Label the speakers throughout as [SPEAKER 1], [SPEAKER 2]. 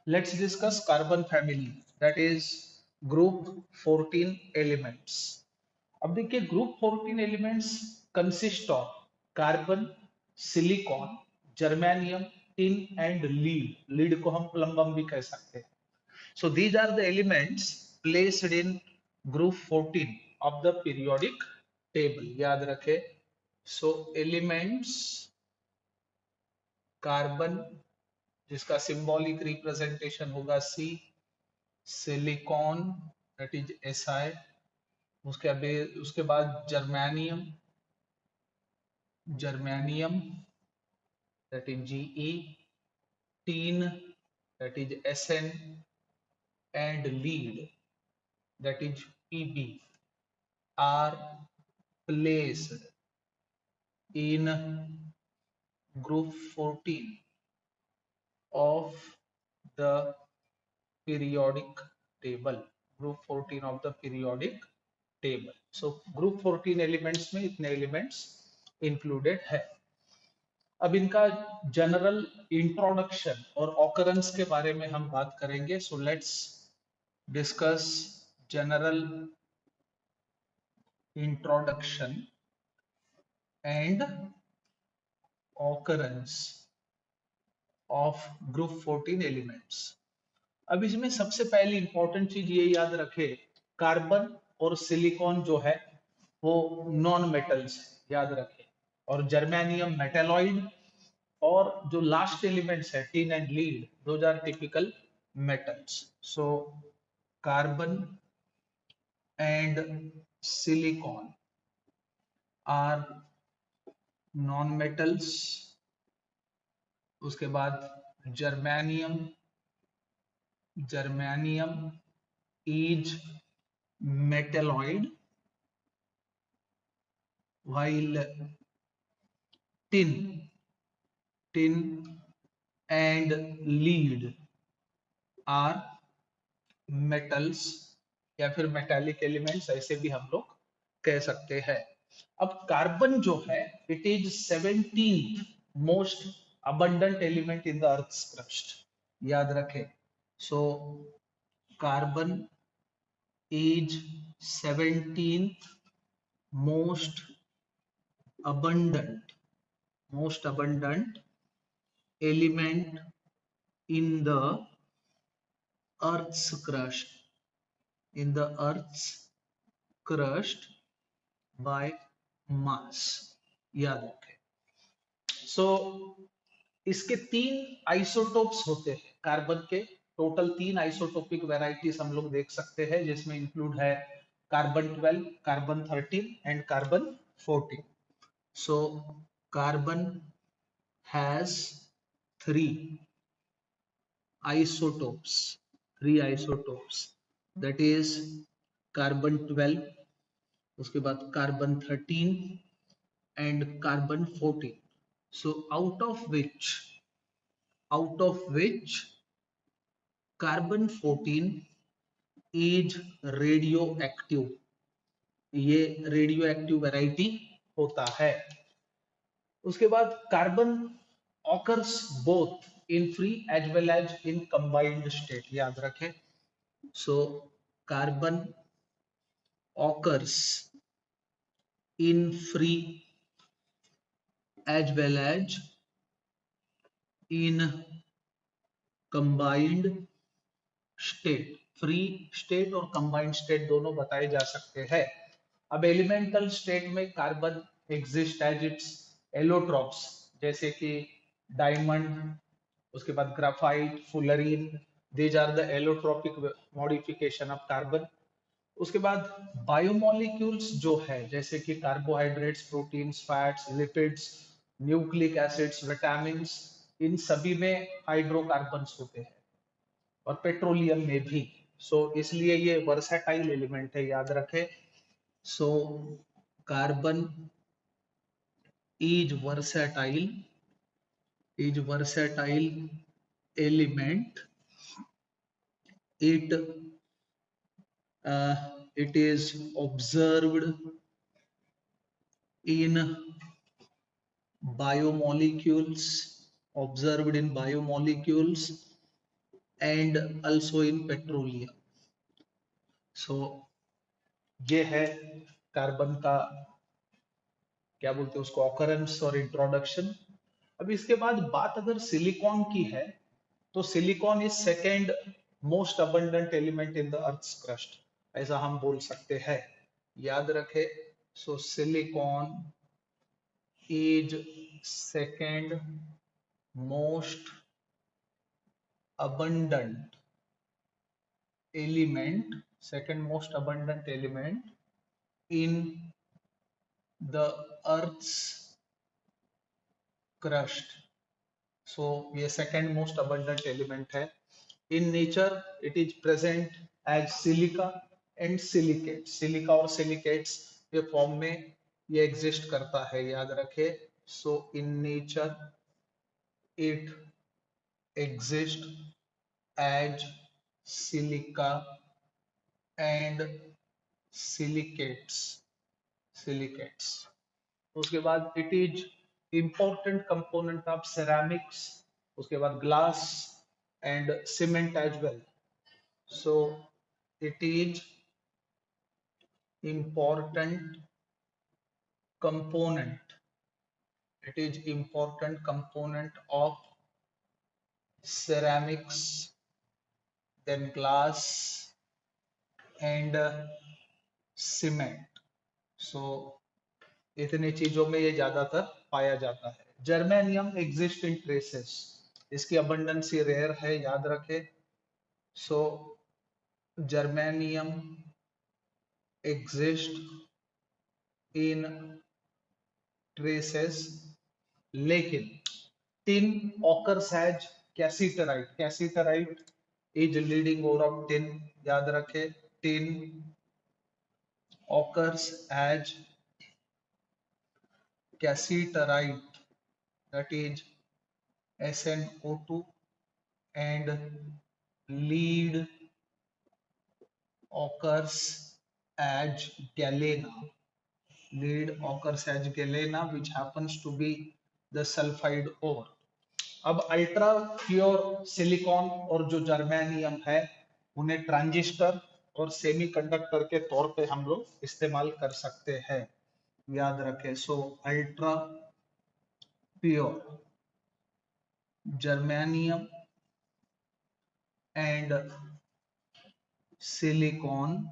[SPEAKER 1] Let's discuss carbon family, that is group 14 elements. अब देखिए group 14 elements consist of carbon, silicon, germanium, tin and lead. Lead को हम plumbum भी कह सकते हैं। So these are the elements placed in group 14 of the periodic table. याद रखे। So elements कार्बन जिसका सिंबॉलिक रिप्रेजेंटेशन होगा C, silicon that is Si, उसके बाद germanium, germanium that is Ge, tin that is Sn and lead that is Pb are placed in group 14 of the periodic table. Group 14 of the periodic table. So group 14 elements में इतने elements included है। अब इनका general introduction और occurrence के बारे में हम बात करेंगे। सो let's discuss general introduction and occurrence of group 14 elements. अब इसमें सबसे पहली इंपॉर्टेंट चीज ये याद रखे, कार्बन और सिलिकॉन जो है वो नॉन मेटल्स, याद रखे, और जर्मेनियम मेटेलॉइड, और जो लास्ट एलिमेंट्स है tin and lead, those are typical metals. So carbon and silicon are non metals. उसके बाद germanium, germanium is metalloid, while tin, tin and lead are metals या फिर मेटालिक एलिमेंट्स, ऐसे भी हम लोग कह सकते हैं। अब कार्बन जो है it is 17th most abundant element in the earth's crust, याद रखें। So carbon is 17th most abundant, most abundant element in the earth's crust, in the earth's crust by mass, याद रखें। सो इसके 3 आइसोटोप्स होते हैं carbon के। Total 3 isotopic varieties हम लोग देख सकते हैं, जिसमें इंक्लूड है carbon 12, carbon 13 and carbon 14। So carbon has 3 isotopes, 3 isotopes, that is carbon 12, उसके बाद carbon 13 and carbon 14। So out of which carbon 14 is radioactive, ये रेडियो एक्टिव वेराइटी होता है। उसके बाद carbon occurs both in free as well as in combined state, याद रखें। So carbon occurs in free as well as in combined state, free state और combined state दोनों बताए जा सकते हैं। अब एलिमेंटल स्टेट में carbon exist as its allotropes, जैसे कि डायमंड, उसके बाद graphite, fullerene, these are the allotropic modification of carbon. उसके बाद बायोमोलिक्यूल्स जो है, जैसे कि carbohydrates, proteins, fats, lipids, nucleic acids, vitamins, इन सभी में हाइड्रोकार्बन्स होते हैं, और पेट्रोलियम में भी। सो इसलिए ये वर्सेटाइल एलिमेंट है, याद रखें। So carbon is versatile, is versatile element. it it is observed in biomolecules, observed in biomolecules and also in petroleum. So ये है कार्बन का क्या बोलते हैं उसको ऑकरेंस और इंट्रोडक्शन। अब इसके बाद बात अगर सिलिकॉन की है तो silicon is second most abundant element in the earth's crust, ऐसा हम बोल सकते हैं, याद रखे। So silicon is second most abundant element, second most abundant element in the earth's crust. So ये second most abundant element है। In nature it is present as silica and silicates, silica और silicates के form में ये exist करता है, याद रखे। so in nature it exists as silica and silicates। उसके बाद it is important component of ceramics, उसके बाद glass and cement as well. So it is important component, it is important component of ceramics, then glass and cement। so इतनी चीजों में ये ज्यादातर पाया जाता है। जर्मेनियम एग्जिस्ट इन ट्रेसेस, इसकी अबंडेंसी रेयर है, याद रखे। So germanium exist in traces, लेकिन tin occurs as cassiterite, cassiterite is leading ore of tin, याद रखे। Tin occurs as cassiterite, that is SnO2, and lead occurs as galena, lead occurs as galena which happens to be the sulfide ore। अब ultra pure silicon और जो germanium है उन्हें transistor और semiconductor के तौर पे हम लोग इस्तेमाल कर सकते हैं, याद रखें। So ultra pure germanium and silicon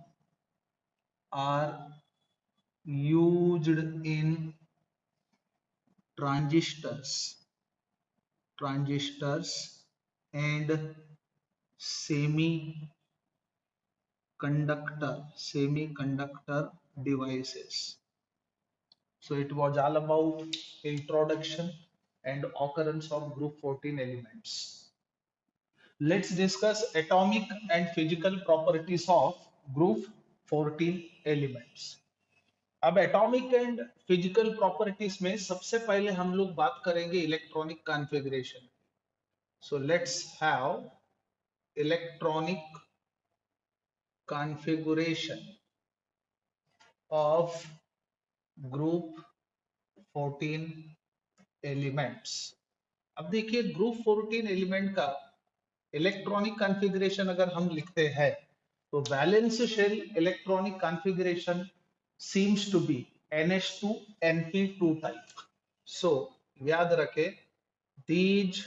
[SPEAKER 1] are used in transistors and semiconductor devices। so it was all about introduction and occurrence of group 14 elements। let's discuss atomic and physical properties of group 14 elements। अब atomic and physical properties में सबसे पहले हम लोग बात करेंगे electronic configuration. So let's have electronic configuration of group 14 elements. अब देखिए ग्रुप 14 एलिमेंट का इलेक्ट्रॉनिक कॉन्फ़िगरेशन अगर हम लिखते हैं तो valence shell electronic configuration seems to be NH2 NP2 type। so याद रखें these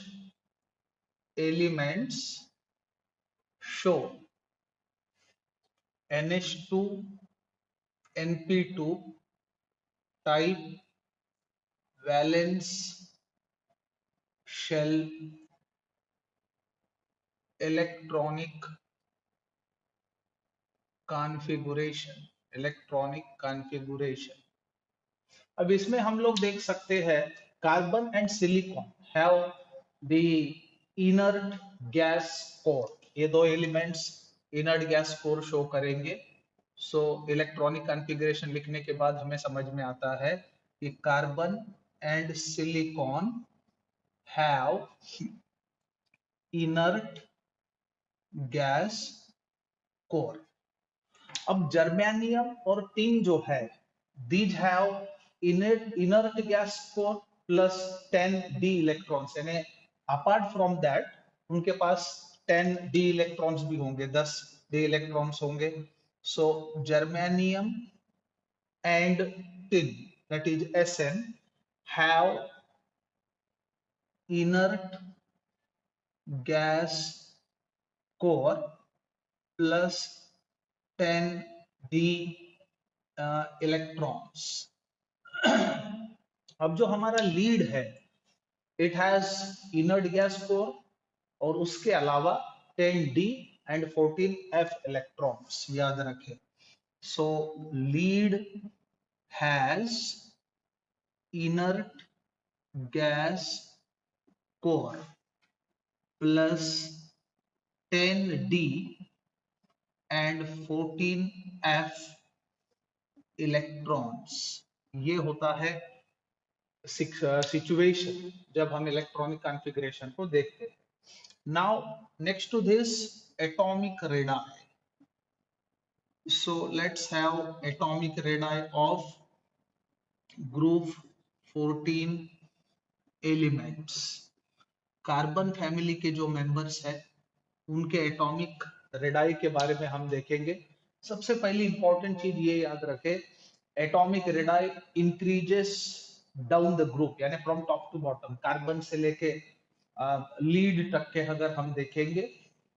[SPEAKER 1] elements show NH2 NP2 type valence shell electronic configuration, electronic configuration. अब इसमें हम लोग देख सकते हैं carbon and silicon have the inert gas core, ये दो elements inert gas core show करेंगे। सो इलेक्ट्रॉनिक कॉन्फ़िगरेशन लिखने के बाद हमें समझ में आता है कि carbon and silicon have inert gas core. अब जर्मेनियम और टिन जो है these have inert gas core plus 10 d electrons, यानी अपार्ट फ्रॉम दैट उनके पास 10 डी इलेक्ट्रॉन्स भी होंगे, 10 डी इलेक्ट्रॉन्स होंगे. So germanium and tin, that is Sn, have inert gas core plus 10 d electrons. अब जो हमारा लीड है, it has inert gas core और उसके अलावा 10d एंड 14f इलेक्ट्रॉन्स, याद रखें. सो lead has inert gas core plus 10d and 14f electrons. ये होता है सिचुएशन जब हम इलेक्ट्रॉनिक कॉन्फ़िगरेशन को देखते हैं. Now next to this, atomic radii. So let's have atomic radii of group 14 elements. Carbon family के जो मेंबर्स हैं उनके एटॉमिक रेडाई के बारे में हम देखेंगे. सबसे पहली इंपॉर्टेंट चीज ये याद रखें, atomic radii increases down the group, यानी from top to bottom, carbon से लेके लीड तक के अगर हम देखेंगे.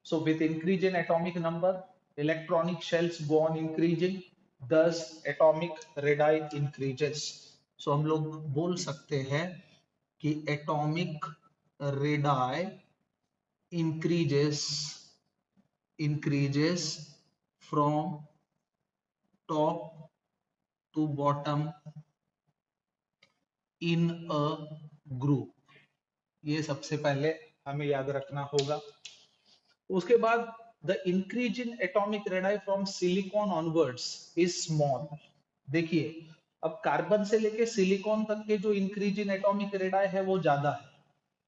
[SPEAKER 1] So with increase in atomic number, electronic shells go on increasing, thus atomic radii increases. So हम लोग बोल सकते हैं कि atomic radii increases from top to bottom in a group. ये सबसे पहले हमें याद रखना होगा. उसके बाद the increase in atomic radii from silicon onwards is small. देखिए, अब कार्बन से लेके सिलिकॉन तक के जो इंक्रीज इन एटॉमिक रेडाई है वो ज्यादा है,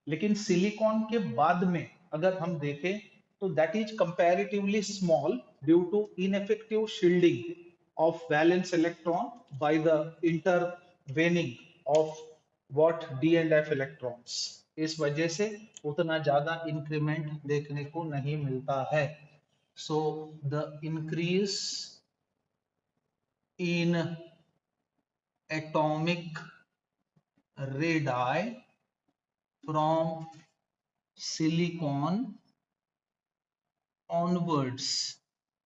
[SPEAKER 1] लेकिन सिलिकॉन के बाद में अगर हम देखें तो that is comparatively small due to ineffective shielding of valence electron by the intervening of what D and F electrons. इस वजह से उतना ज्यादा इंक्रीमेंट देखने को नहीं मिलता है. So the increase in atomic radii from silicon onwards,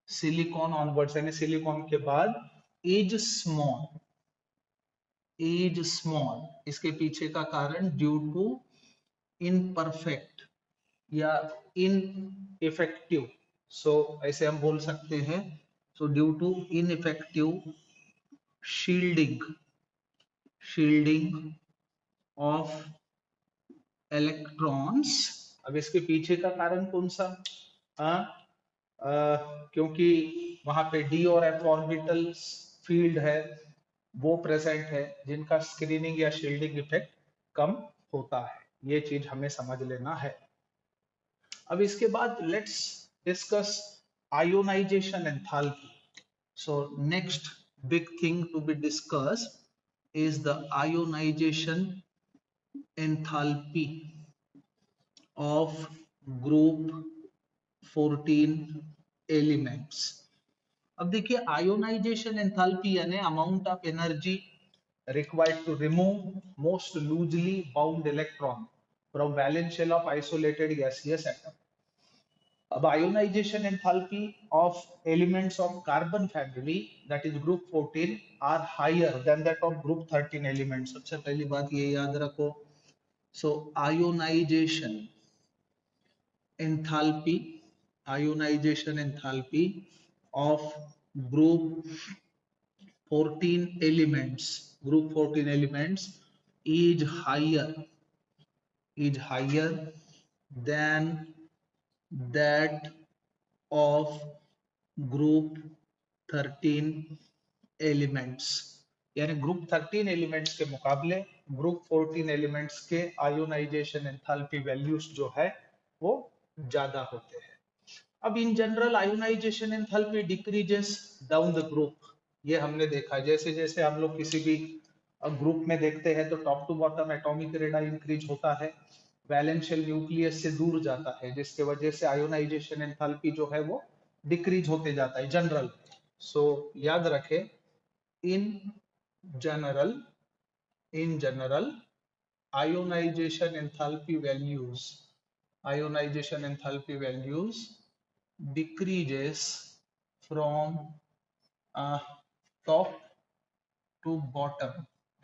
[SPEAKER 1] silicon onwards यानी सिलिकॉन के बाद is small. इसके पीछे का कारण ड्यू टू इनपरफेक्ट या इनइफेक्टिव. सो ऐसे हम बोल सकते हैं. So due to ineffective shielding of electrons. अब इसके पीछे का कारण कौन सा? क्योंकि वहां पे डी और एफ ऑर्बिटल फील्ड है, वो प्रेजेंट है, जिनका स्क्रीनिंग या शील्डिंग इफेक्ट कम होता है. ये चीज हमें समझ लेना है. अब इसके बाद let's discuss ionisation enthalpy. So next big thing to be discussed is the ionisation enthalpy of group 14 elements. अब देखिए, आयोनाइजेशन एंथैल्पी यानी amount of energy required to remove most loosely bound electron from valence shell of isolated gaseous atom. अब ionisation enthalpy of elements of carbon family, that is group 14, are higher than that of group 13 elements. सबसे पहली बात ये याद रखो. So ionization enthalpy of group 14 elements is higher than that of group 13 elements. यानी group 13 elements के मुकाबले group 14 elements के आयोनाइजेशन एंथैल्पी वैल्यूज जो है वो ज्यादा होते हैं. अब in general ionisation enthalpy decreases down the group. ये हमने देखा, जैसे जैसे हम लोग किसी भी ग्रुप में देखते हैं तो top to bottom atomic radii increase होता है. वैलेंशियल न्यूक्लियस से दूर जाता है, जिसके वजह से आयोनाइजेशन एंथैल्पी जो है वो डिक्रीज होते जाता है जनरल। सो याद रखें, in general, in general ionization enthalpy values, ionization enthalpy values decreases from top to bottom,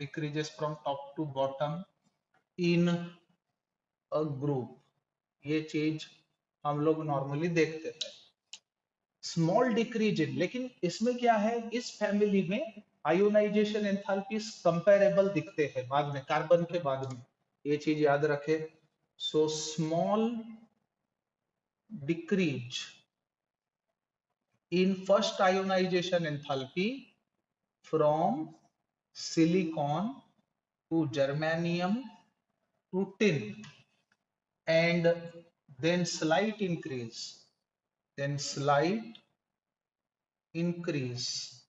[SPEAKER 1] decreases from top to bottom in a group। ये चीज हम लोग नॉर्मली देखते हैं, स्मॉल डिक्रीज इन। लेकिन इसमें क्या है, इस फैमिली में आयोनाइजेशन एंथैल्पी कंपेरेबल दिखते हैं बाद में, कार्बन के बाद में, ये चीज याद रखे। So small decrease in first ionization enthalpy from silicon to germanium to tin, and then slight increase, then slight increase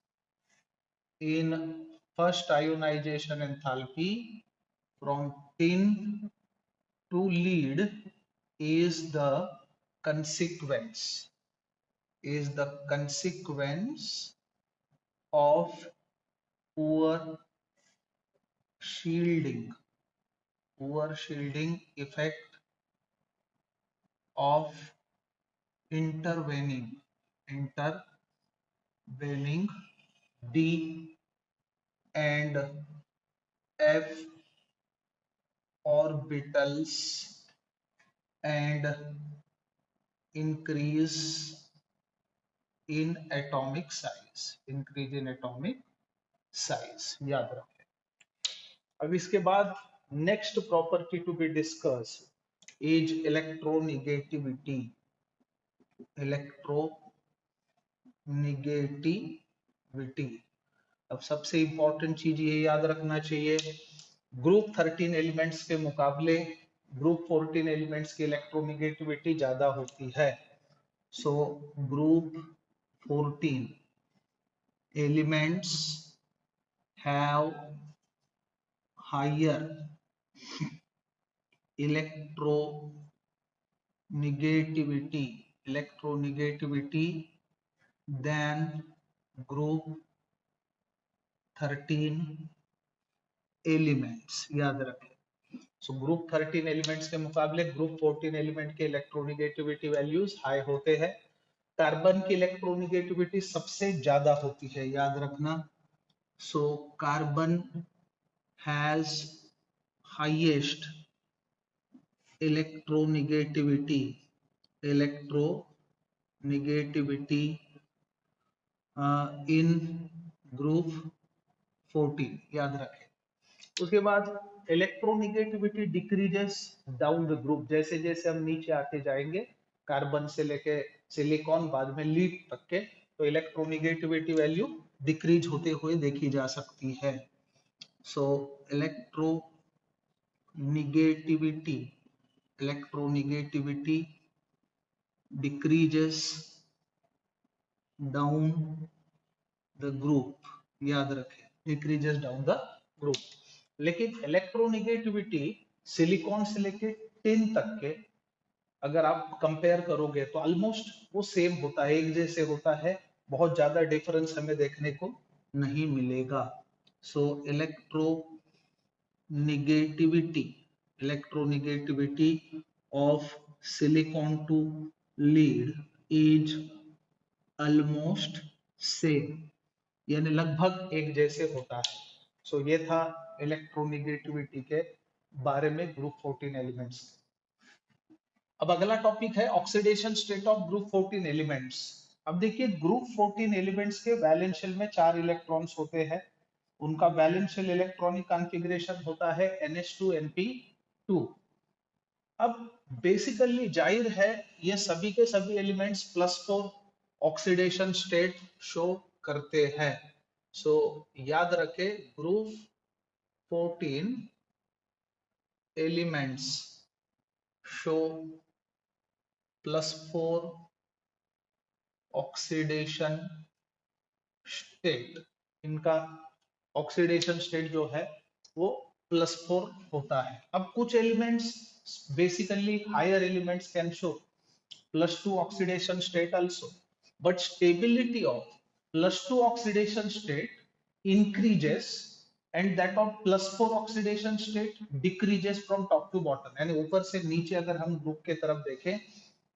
[SPEAKER 1] in first ionization enthalpy from tin to lead is the consequence, is the consequence of poor shielding, poor shielding effect of intervening, intervening d and f orbitals and increase in atomic size, increase in atomic size, याद रखें। अब इसके बाद next property to be discuss is electronegativity, electronegativity. अब सबसे important चीज ये याद रखना चाहिए, ग्रुप 13 एलिमेंट्स के मुकाबले ग्रुप 14 एलिमेंट्स की इलेक्ट्रोनिगेटिविटी ज्यादा होती है। So group 14 elements have higher electronegativity than group 13 elements, याद रखें। सो ग्रुप 13 एलिमेंट्स के मुकाबले ग्रुप 14 एलिमेंट के इलेक्ट्रोनिगेटिविटी वैल्यूज हाई होते हैं। कार्बन की इलेक्ट्रोनिगेटिविटी सबसे ज्यादा होती है, याद रखना। So carbon has highest electronegativity, electronegativity in group 14, याद रखें। उसके बाद electronegativity decreases down the group, जैसे जैसे हम नीचे आते जाएंगे, कार्बन से लेके सिलिकॉन बाद में लीड तक के, तो इलेक्ट्रोनिगेटिविटी वैल्यू डिक्रीज होते हुए देखी जा सकती है। So electronegativity, electronegativity decreases down the group, याद रखें, डिक्रीजेस डाउन द ग्रुप। लेकिन इलेक्ट्रोनिगेटिविटी सिलिकॉन से लेके टिन तक के अगर आप कंपेयर करोगे तो ऑलमोस्ट वो सेम होता है, एक जैसे होता है, बहुत ज्यादा डिफरेंस हमें देखने को नहीं मिलेगा। So electronegativity, electronegativity of silicon to lead is almost same, यानी लगभग एक जैसे होता है। सो ये था इलेक्ट्रोनिगेटिविटी के बारे में ग्रुप 14 एलिमेंट्स। अब अगला टॉपिक है oxidation state of group 14 elements. अब देखिए, ग्रुप 14 एलिमेंट्स के वैलेंशियल में 4 इलेक्ट्रॉन्स होते हैं, उनका वैलेंशियल इलेक्ट्रॉनिक कॉन्फ़िगरेशन होता है NH2 NP2। अब बेसिकली जाहिर है ये सभी के सभी एलिमेंट्स +4 ऑक्सीडेशन स्टेट शो करते हैं। सो याद रखें, group 14 elements show +4 oxidation state. इनका ऑक्सीडेशन स्टेट जो है वो +4 होता है। अब कुछ elements basically higher elements can show +2 oxidation state also, but stability of +2 oxidation state increases and that of +4 oxidation state decreases from top to bottom, यानी ऊपर से नीचे अगर हम ग्रुप के तरफ देखें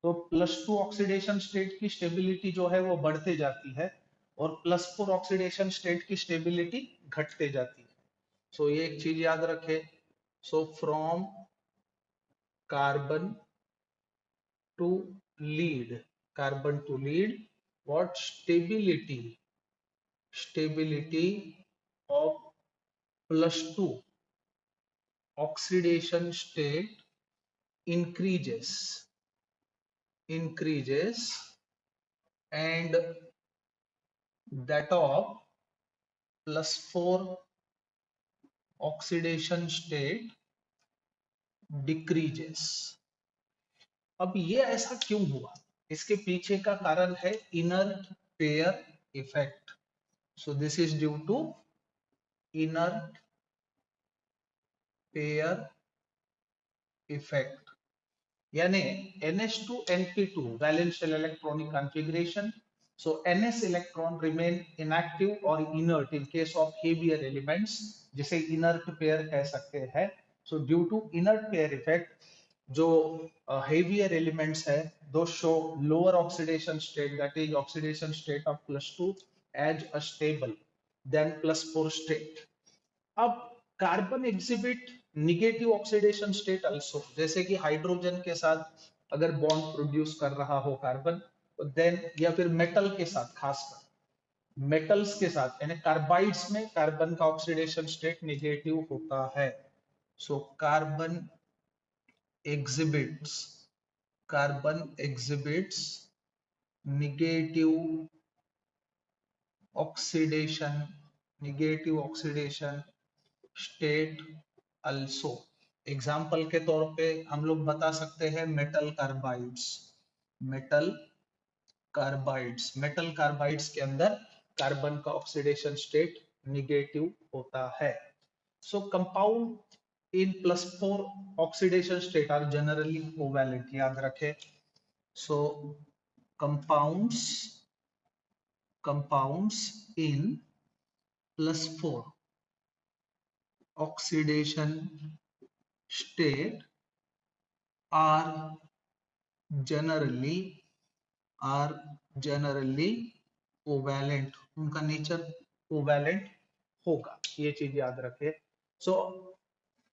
[SPEAKER 1] तो +2 ऑक्सीडेशन स्टेट की स्टेबिलिटी जो है वो बढ़ते जाती है और +4 ऑक्सीडेशन स्टेट की स्टेबिलिटी घटते जाती है। सो ये एक चीज याद रखें। So from carbon to lead, carbon to lead, what stability of +2 oxidation state increases and that of +4 oxidation state decreases। अब ये ऐसा क्यों हुआ, इसके पीछे का कारण है inert pair effect. So this is due to inert pair effect, यानी NH2 valence shell electronic configuration. So NS electron remain inactive or inert in case of heavier elements, जिसे inert pair कह सकते हैं। So due to inert pair effect, जो heavier elements है those show lower oxidation state, that is oxidation state of +2 as a stable than +4 state। अब carbon exhibit negative oxidation state also, जैसे कि hydrogen के साथ अगर बॉन्ड प्रोड्यूस कर रहा हो कार्बन, तो देन या फिर मेटल के साथ, खासकर मेटल्स के साथ यानी कार्बाइड्स में कार्बन का ऑक्सीडेशन स्टेट निगेटिव होता है। So exhibits carbon exhibits negative oxidation state also. Example के तौर पे हम लोग बता सकते हैं मेटल कार्बाइड्स के अंदर कार्बन का ऑक्सीडेशन स्टेट निगेटिव होता है। So compound in +4 oxidation state are generally covalent, याद रखें। So compounds in +4 oxidation state are generally covalent, उनका नेचर कोवैलेंट होगा, ये चीज याद रखे। So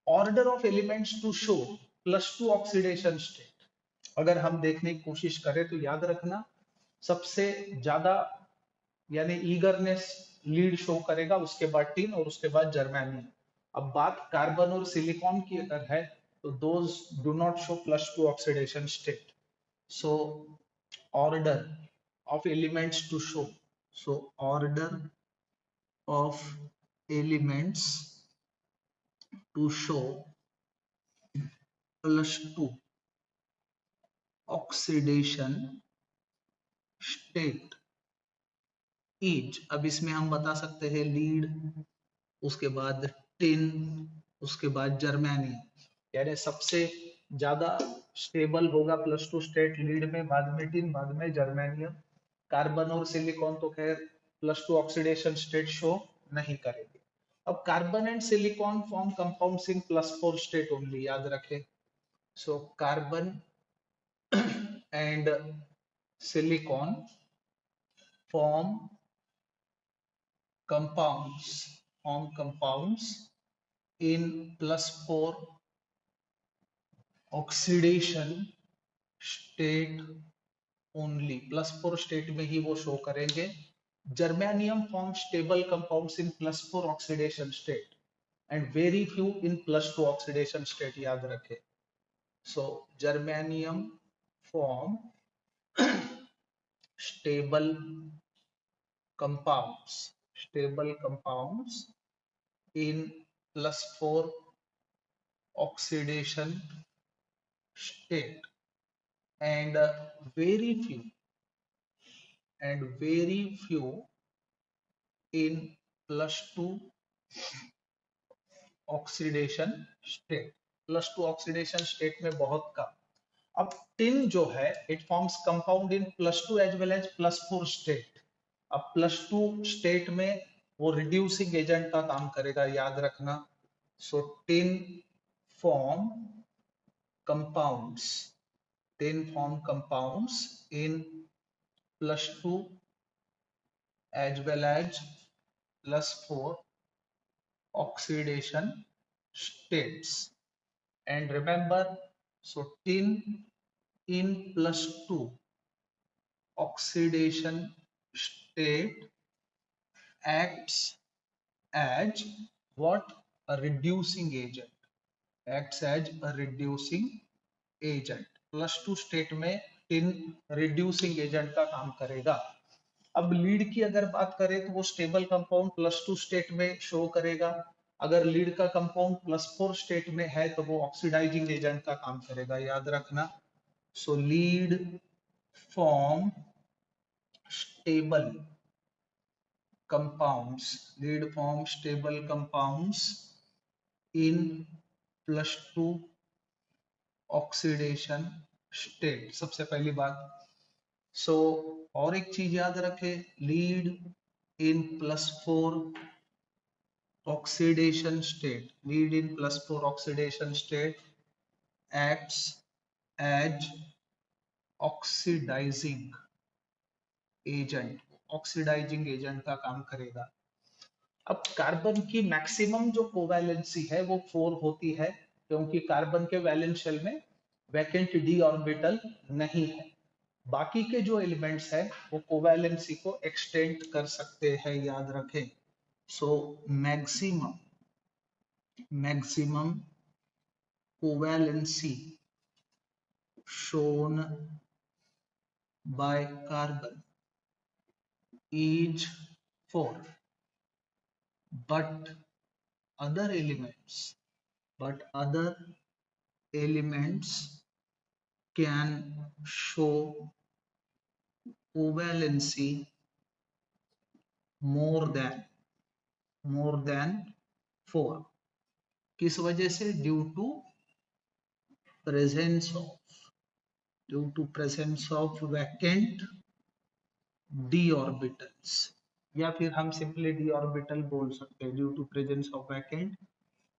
[SPEAKER 1] order of elements to show +2 oxidation state, अगर हम देखने की कोशिश करें तो याद रखना सबसे ज्यादा यानी ईगरनेस लीड शो करेगा, उसके बाद टिन और उसके बाद जर्मेनियम। अब बात कार्बन और सिलिकॉन की अगर है तो those do not show +2 oxidation state. So order of elements to show, so order of elements to show +2 oxidation state is, अब इसमें हम बता सकते हैं लीड, उसके बाद टिन, उसके बाद जर्मेनियम, यानी सबसे ज्यादा स्टेबल होगा +2 स्टेट लीड में, बाद में टिन, बाद में जर्मेनियम। कार्बन और सिलिकॉन तो खैर +2 ऑक्सीडेशन स्टेट शो नहीं करेंगे। अब carbon and silicon form compounds in +4 state only, याद रखें। So carbon and silicon form compounds in +4 oxidation state only, +4 state में ही वो शो करेंगे। Germanium form stable compounds in +4 oxidation state and very few in +2 oxidation state, याद रखें। So germanium form stable compounds in +4 oxidation state and very few in +2 oxidation state, +2 oxidation state में बहुत कम। अब टिन जो है it forms compound in +2 as well as +4 state. अब +2 state में वो रिड्यूसिंग एजेंट का काम करेगा, याद रखना। So tin form compounds tin form compounds in +2 as well as +4 oxidation states. And remember, so tin in +2 oxidation state acts as what? A reducing agent. Acts as a reducing agent. +2 state में tin reducing agent का काम करेगा। अब lead की अगर बात करें तो वो स्टेबल कंपाउंड +2 स्टेट में शो करेगा। अगर लीड का कंपाउंड +4 स्टेट में है तो वो ऑक्सीडाइजिंग एजेंट का काम करेगा, याद रखना। सो lead form stable compounds in +2 oxidation state, सबसे पहली बात। सो और एक चीज याद रखें, lead in +4 oxidation state, lead in +4 oxidation state acts as oxidizing agent, oxidising agent का काम करेगा। अब कार्बन की मैक्सिमम जो कोवैलेंसी है वो 4 होती है, क्योंकि कार्बन के वैलेंस शेल में वैकेंट डी ऑर्बिटल नहीं है। बाकी के जो एलिमेंट्स है वो कोवैलेंसी को एक्सटेंड कर सकते हैं, याद रखें। So maximum covalency shown by carbon is 4, but other elements can show covalency more than 4। किस वजह से? due to presence of vacant d orbitals, या फिर हम सिंपली d orbital बोल सकते हैं, due to presence of vacant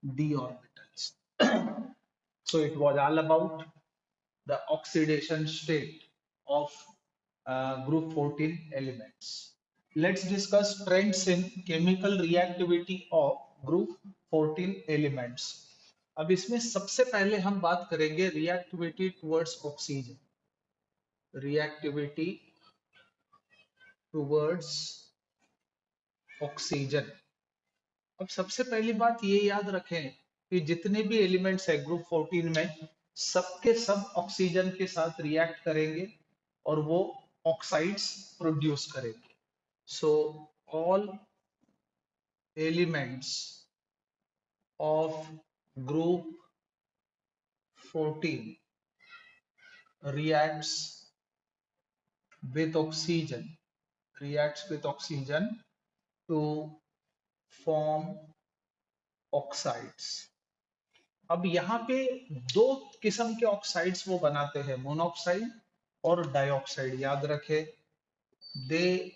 [SPEAKER 1] d orbitals। So it was all about the oxidation state of group 14 elements. Let's discuss trends in chemical reactivity of group 14 elements. अब इसमें सबसे पहले हम बात करेंगे reactivity towards oxygen. Reactivity towards oxygen. अब सबसे पहली बात ये याद रखें कि जितने भी एलिमेंट्स है ग्रुप 14 में, सबके सब ऑक्सीजन के साथ रिएक्ट करेंगे और वो ऑक्साइड्स प्रोड्यूस करेंगे। So all elements of group 14 reacts with oxygen to form oxides। अब यहाँ पे दो किस्म के ऑक्साइड्स वो बनाते हैं, मोनोऑक्साइड और डाइऑक्साइड, याद रखे। They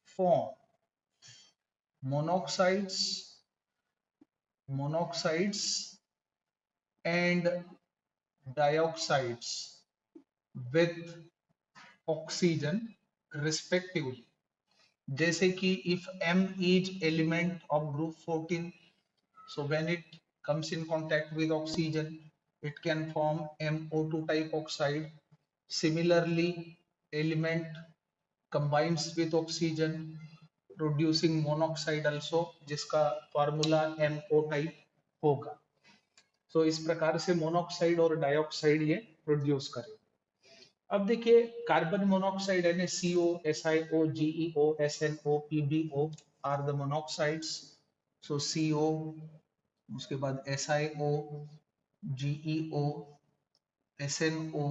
[SPEAKER 1] form monoxides and dioxides with oxygen respectively. जैसे कि if M is element of group 14, so when it comes in contact with oxygen, it can form MO2 type oxide. Similarly, element combines with oxygen producing monoxide also, जिसका formula MO type होगा। so इस प्रकार से monoxide और dioxide ये produce करें। अब देखिए, carbon monoxide NaCO, SiO, GeO, SnO, PbO are the monoxides. So CO, उसके बाद SiO, GeO, SnO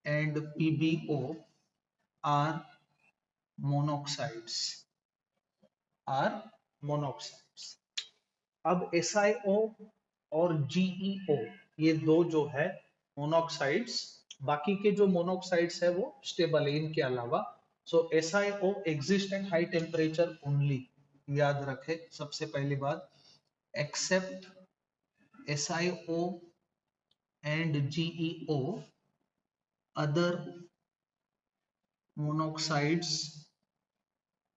[SPEAKER 1] and PbO are monoxides. अब SiO और GeO ये दो जो है मोनोऑक्साइड्स, बाकी के जो मोनोऑक्साइड्स है वो स्टेबल है इनके अलावा। सो SiO exist at high temperature only, याद रखे सबसे पहली बात, accept SiO and GeO other monoxides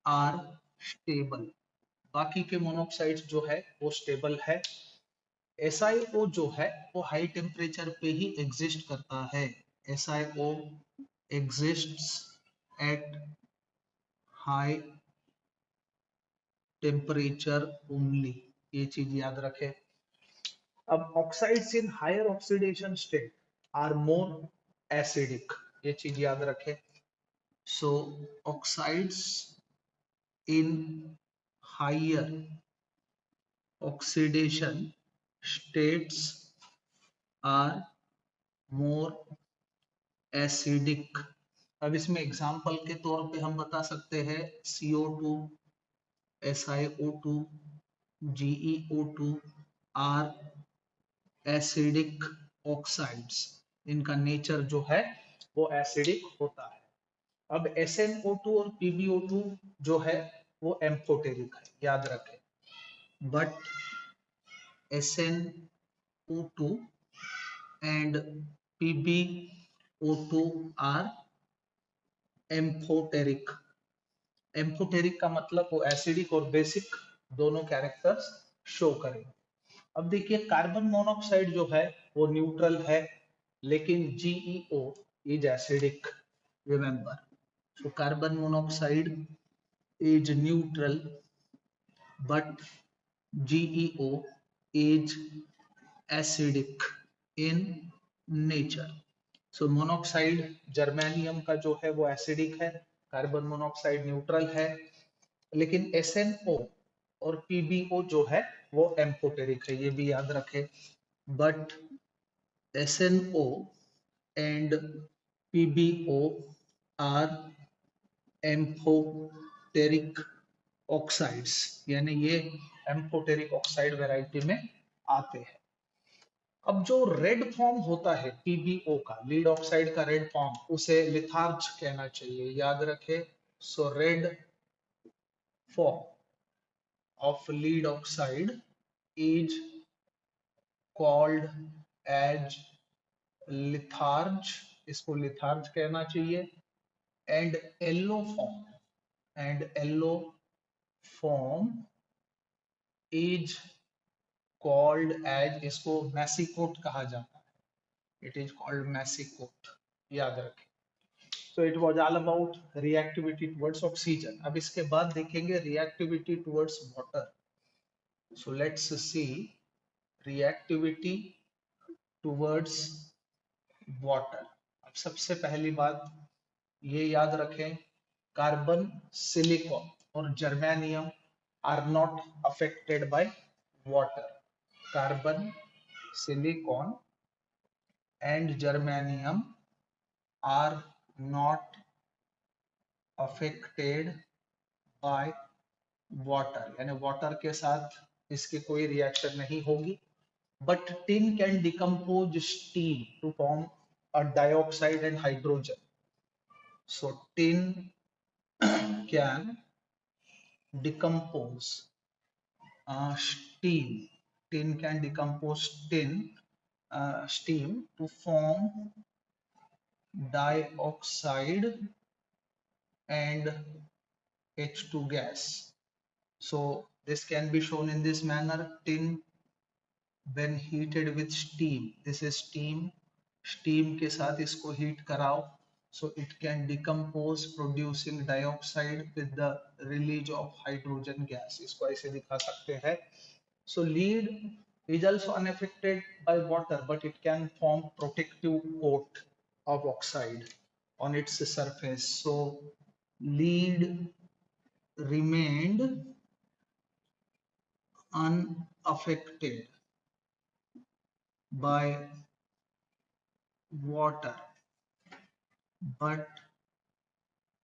[SPEAKER 1] are stable, बाकी के मोनोऑक्साइड्स जो है वो स्टेबल है। SiO जो है वो हाई टेम्परेचर पे ही एग्जिस्ट करता है, SiO exists at high temperature only, ये चीज याद रखें। अब oxides in higher oxidation state are more acidic, ये चीज याद रखें। So oxides in higher oxidation states are more acidic. अब इसमें एग्जाम्पल के तौर पे हम बता सकते हैं CO2, SiO2, GeO2 are acidic oxides, इनका नेचर जो है वो एसिडिक होता है। अब SnO2 और PbO2 जो है वो एम्फोटेरिक है, याद रखें। But SnO2 and PbO2 are amphoteric. Amphoteric का मतलब वो एसिडिक और बेसिक दोनों कैरेक्टर्स शो करेंगे। अब देखिए कार्बन मोनोऑक्साइड जो है वो न्यूट्रल है, लेकिन GeO is acidic, remember. So carbon monoxide is neutral but GeO is acidic in nature. So monoxide germanium का जो है वो एसिडिक है, कार्बन मोनोऑक्साइड न्यूट्रल है, लेकिन SnO और PbO जो है वो एम्फोटेरिक है, ये भी याद रखें। But SnO and PbO are amphoteric oxides, यानी ये एम्फोटेरिक ऑक्साइड वैरायटी में आते हैं। अब जो रेड फॉर्म होता है PbO का, लीड ऑक्साइड का रेड फॉर्म, उसे लिथार्ज कहना चाहिए, याद रखे। So red form of lead oxide is called as litharge, इसको लिथार्ज कहना चाहिए। And yellow form is called as, इसको मैसिकोट कहा जाता है, इट इज कॉल्ड मैसिकोट, याद रखें। So it was all about reactivity towards oxygen. अब इसके बाद देखेंगे reactivity towards water. So let's see reactivity towards water. अब सबसे पहली बात ये याद रखें, कार्बन, सिलिकॉन और germanium are not affected by water. Carbon, silicon and germanium are not affected by water, यानी वाटर के साथ इसकी कोई रिएक्शन नहीं होगी। But tin can decompose steam to form a dioxide and hydrogen. So tin can decompose steam, tin can decompose steam to form dioxide and H2 gas. So this can be shown in this manner. Tin when heated with steam, this is steam के साथ इसको heat कराओ, so it can decompose producing dioxide with the release of hydrogen gas, इसको ऐसे दिखा सकते हैं। So lead is also unaffected by water, but it can form protective coat of oxide on its surface. So lead remained unaffected by water, but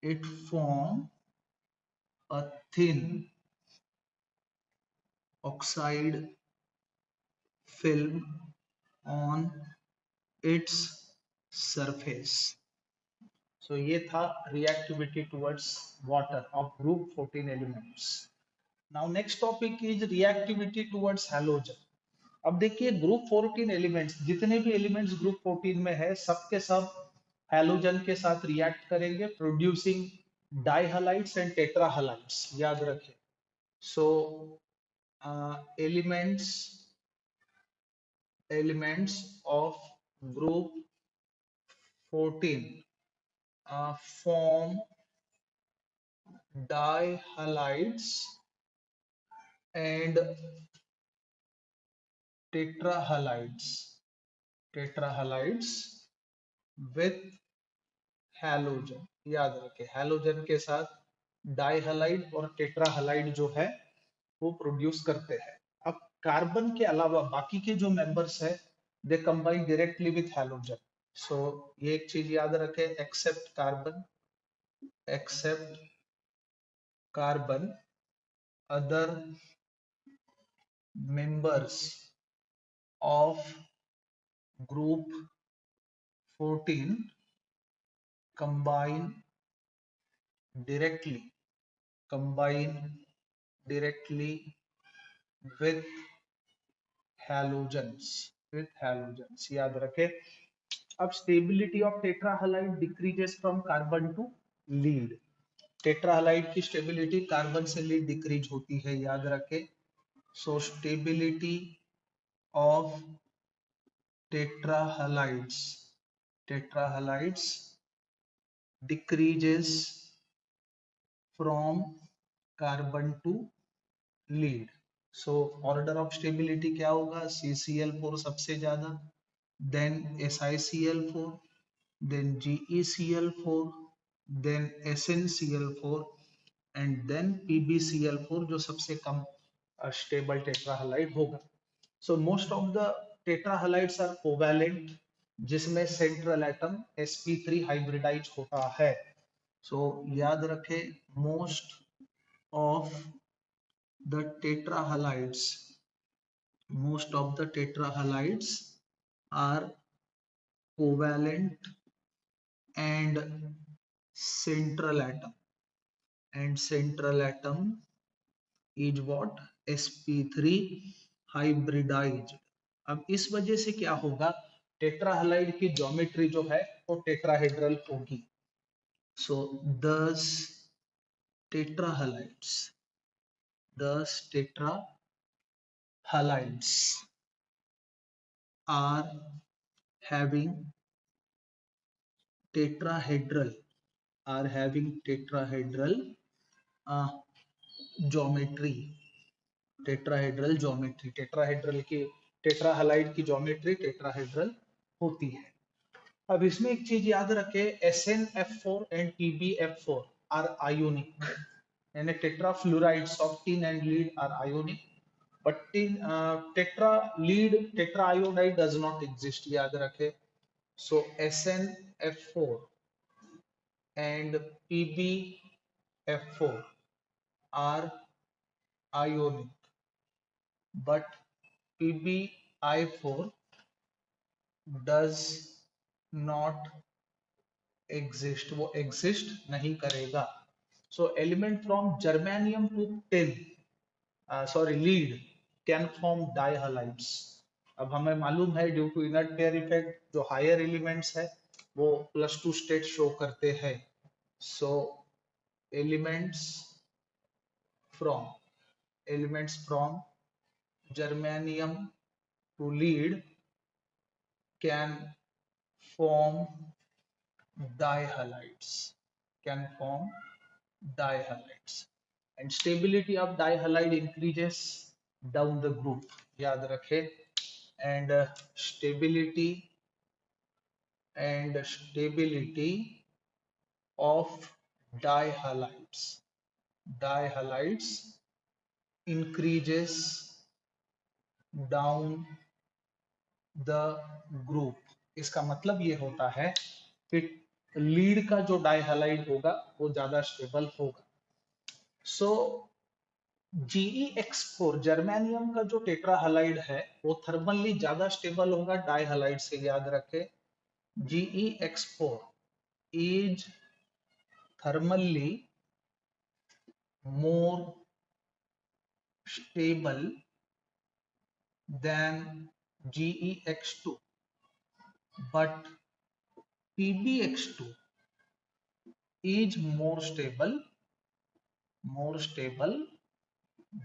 [SPEAKER 1] it formed a thin oxide film on its surface. So ये था reactivity towards water of group 14 elements. Now next topic is reactivity towards halogen. अब देखिए group 14 elements, जितने भी elements group 14 में है सबके सब हैलोजन के साथ रिएक्ट करेंगे प्रोड्यूसिंग डाइहलाइड्स एंड टेट्राहलाइड्स, याद रखें. So elements of group 14 form dihalides and tetrahalides with halogen. याद रखें हैलोजन के साथ डाइहलाइड और टेट्राहलाइड जो है वो प्रोड्यूस करते हैं. अब कार्बन के अलावा बाकी के जो मेंबर्स है they combine directly with halogen. So ये एक चीज याद रखें, except carbon other members of group 14 combine directly with halogens. याद रखें. अब stability of tetrahalide decreases from carbon to lead. Tetrahalide की स्टेबिलिटी कार्बन से लीड डिक्रीज होती है, याद रखें. So stability of tetrahalides decreases from carbon to lead. So order of stability क्या होगा, CCl4 सबसे ज्यादा, then SiCl4, then GeCl4, then SnCl4 and then PbCl4 जो सबसे कम स्टेबल टेट्राहलाइड होगा. So most of the tetrahalides are covalent, जिसमें central atom sp3 hybridise होता है. So याद रखें most of the tetrahalides are covalent and central atom is what, sp3 hybridized. अब इस वजह से क्या होगा, टेट्राहलाइड की ज्योमेट्री जो है वो टेट्राहेड्रल होगी. सो thus tetrahalides are having tetrahedral geometry. Tetrahedral की टेट्राहलाइड की ज्योमेट्री टेट्राहेड्रल होती है. अब इसमें एक चीज याद रखें, SnF4 and PbF4 are ionic, यानी tetrafluorides of tin and lead are ionic, but tetra iodide does not exist, याद रखें. सो SnF4 and PbF4 are ionic, but PbI4 does not exist, वो exist नहीं करेगा. So element from germanium to tin, lead can form dihalides. अब हमें मालूम है due to inert pair effect जो हायर एलिमेंट्स है वो +2 स्टेट शो करते हैं. सो elements from germanium to lead can form dihalides, and stability of dihalide increases down the group, याद रखें. and stability of dihalides increases down the group. इसका मतलब ये होता है कि लीड का जो डाइहलाइड होगा वो ज्यादा स्टेबल होगा. सो GeX4 जर्मेनियम का जो टेट्रा हलाइड है वो थर्मली ज्यादा स्टेबल होगा डाई हलाइड से, याद रखे। GeX4 is thermally more stable than GeX2, but PbX2 is more stable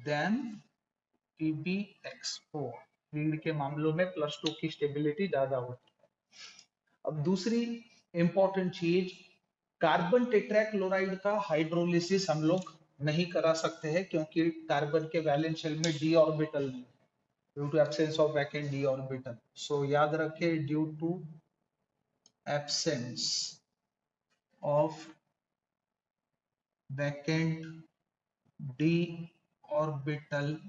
[SPEAKER 1] than PbX4। Lead के मामलों में +2 की स्टेबिलिटी ज्यादा होती है। अब दूसरी इंपॉर्टेंट चीज, कार्बन टेट्राक्लोराइड का हाइड्रोलिसिस हम लोग नहीं करा सकते हैं क्योंकि कार्बन के वैलेंस शेल में डी ऑर्बिटल नहीं, due to absence of vacant D orbital. So याद रखे, due to absence of vacant D orbital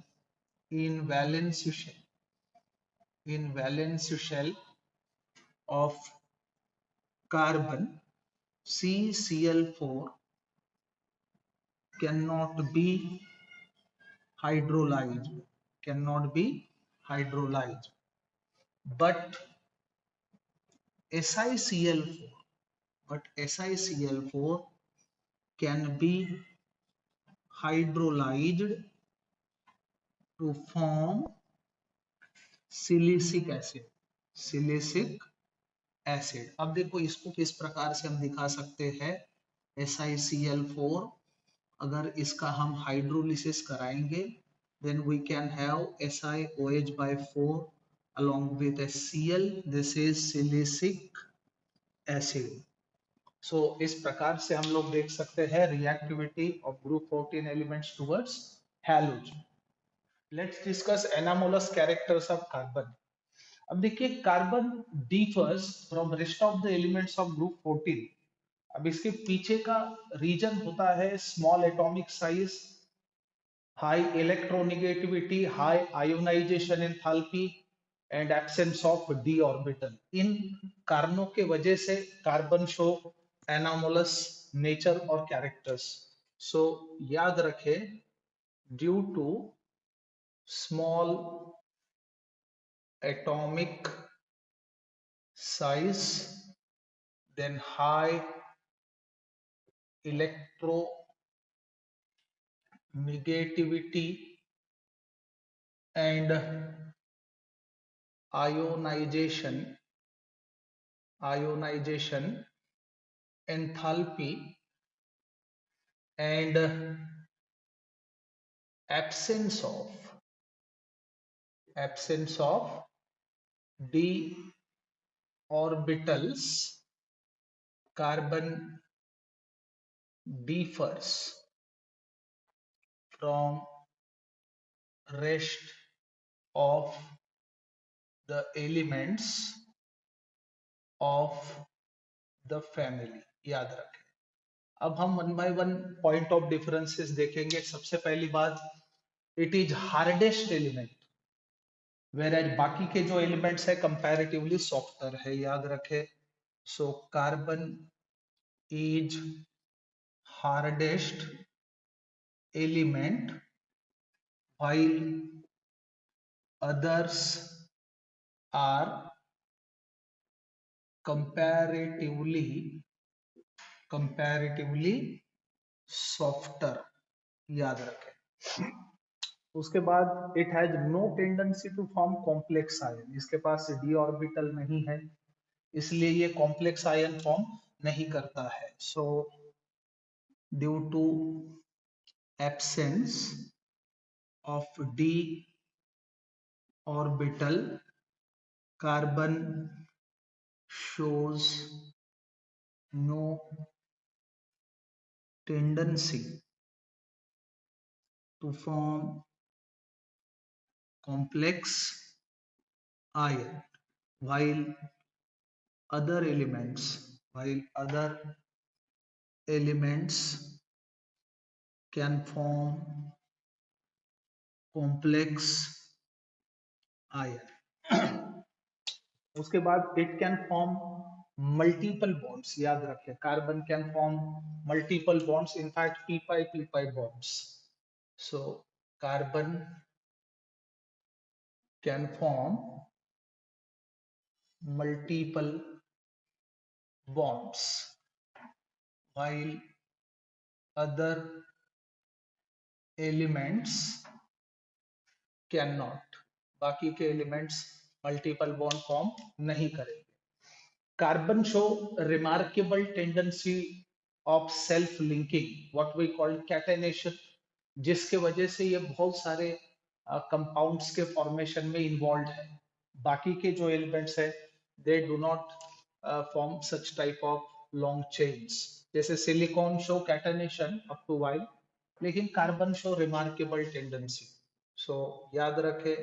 [SPEAKER 1] in valence shell of carbon, CCl4 cannot be hydrolyzed, but SiCl4 can be hydrolyzed to form silicic acid। अब देखो इसको किस प्रकार से हम दिखा सकते हैं। SiCl4 अगर इसका हम हाइड्रोलिसिस कराएंगे, then we can have SiOH by 4 along with HCl, this is silicic acid। so इस प्रकार से हम लोग देख सकते हैं reactivity of group 14 elements towards halogen. Let's discuss anomalous characters of carbon. अब देखिए, carbon differs from rest of the elements of group 14। अब इसके पीछे का रीजन होता है small atomic size, high electronegativity, high ionization enthalpy and absence of D orbital. इन कारणों के वजह से कार्बन शो एनामोलस नेचर और कैरेक्टर्स। सो याद रखे, due to small atomic size, then high electronegativity and ionization enthalpy and absence of d orbitals, carbon differs from rest of the elements of the family। याद रखें। अब हम one by one point of differences देखेंगे। सबसे पहली बात, it is hardest element, whereas बाकी के जो एलिमेंट्स है कंपैरेटिवली सॉफ्टर है, याद रखे। So carbon is hardest element while others are comparatively softer, याद रखें। उसके बाद it has no tendency to form complex ion, इसके पास डी ऑर्बिटल नहीं है, इसलिए ये कॉम्प्लेक्स आयन फॉर्म नहीं करता है। So due to absence of D orbital, carbon shows no tendency to form complex ion, while other elements can form complex ion। उसके बाद it can form multiple bonds, याद रखें, carbon can form multiple bonds, in fact P pi bonds. So carbon can form multiple bonds while other elements cannot. बाकी के elements multiple bond form नहीं करेंगे. Carbon show remarkable tendency of self linking, what we call catenation, जिसके वजह से ये बहुत सारे कंपाउंड्स के फॉर्मेशन में इन्वॉल्व है. बाकी के जो एलिमेंट्स है they do not form such type of long chains. जैसे silicon show catenation up to while, लेकिन carbon show remarkable tendency. So याद रखे,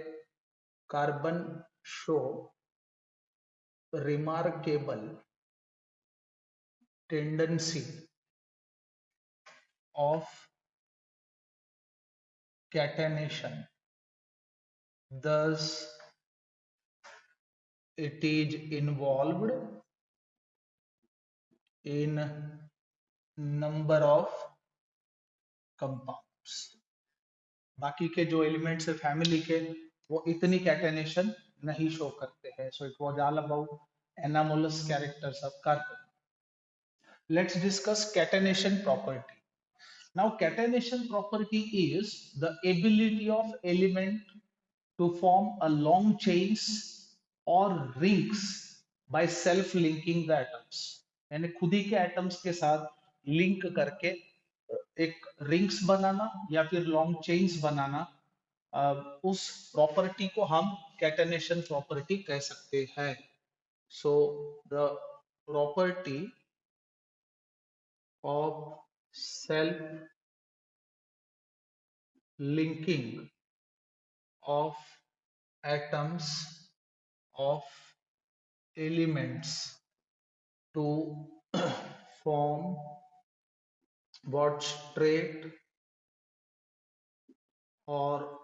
[SPEAKER 1] carbon show remarkable tendency of catenation, thus it is involved in number of compounds. बाकी के जो elements है family के वो इतनी कैटेनेशन नहीं शो करते हैं. So it was all about anomalous characters of carbon. Let's discuss catenation property. Now, catenation property is the ability of element to form a long chains or rings by self linking the atoms. यानी खुद ही के atoms के साथ link करके एक rings बनाना या फिर long chains बनाना, उस प्रॉपर्टी को हम कैटेनेशन प्रॉपर्टी कह सकते हैं. So the property of self linking of atoms of elements to form what straight or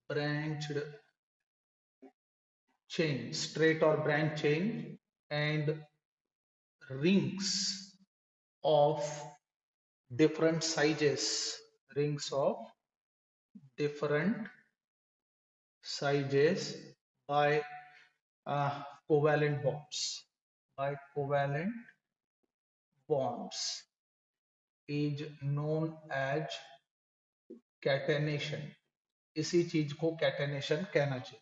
[SPEAKER 1] branched chain, straight or branch chain, and rings of different sizes, rings of different sizes by covalent bonds, by covalent bonds is known as catenation. इसी चीज को catenation कहना चाहिए.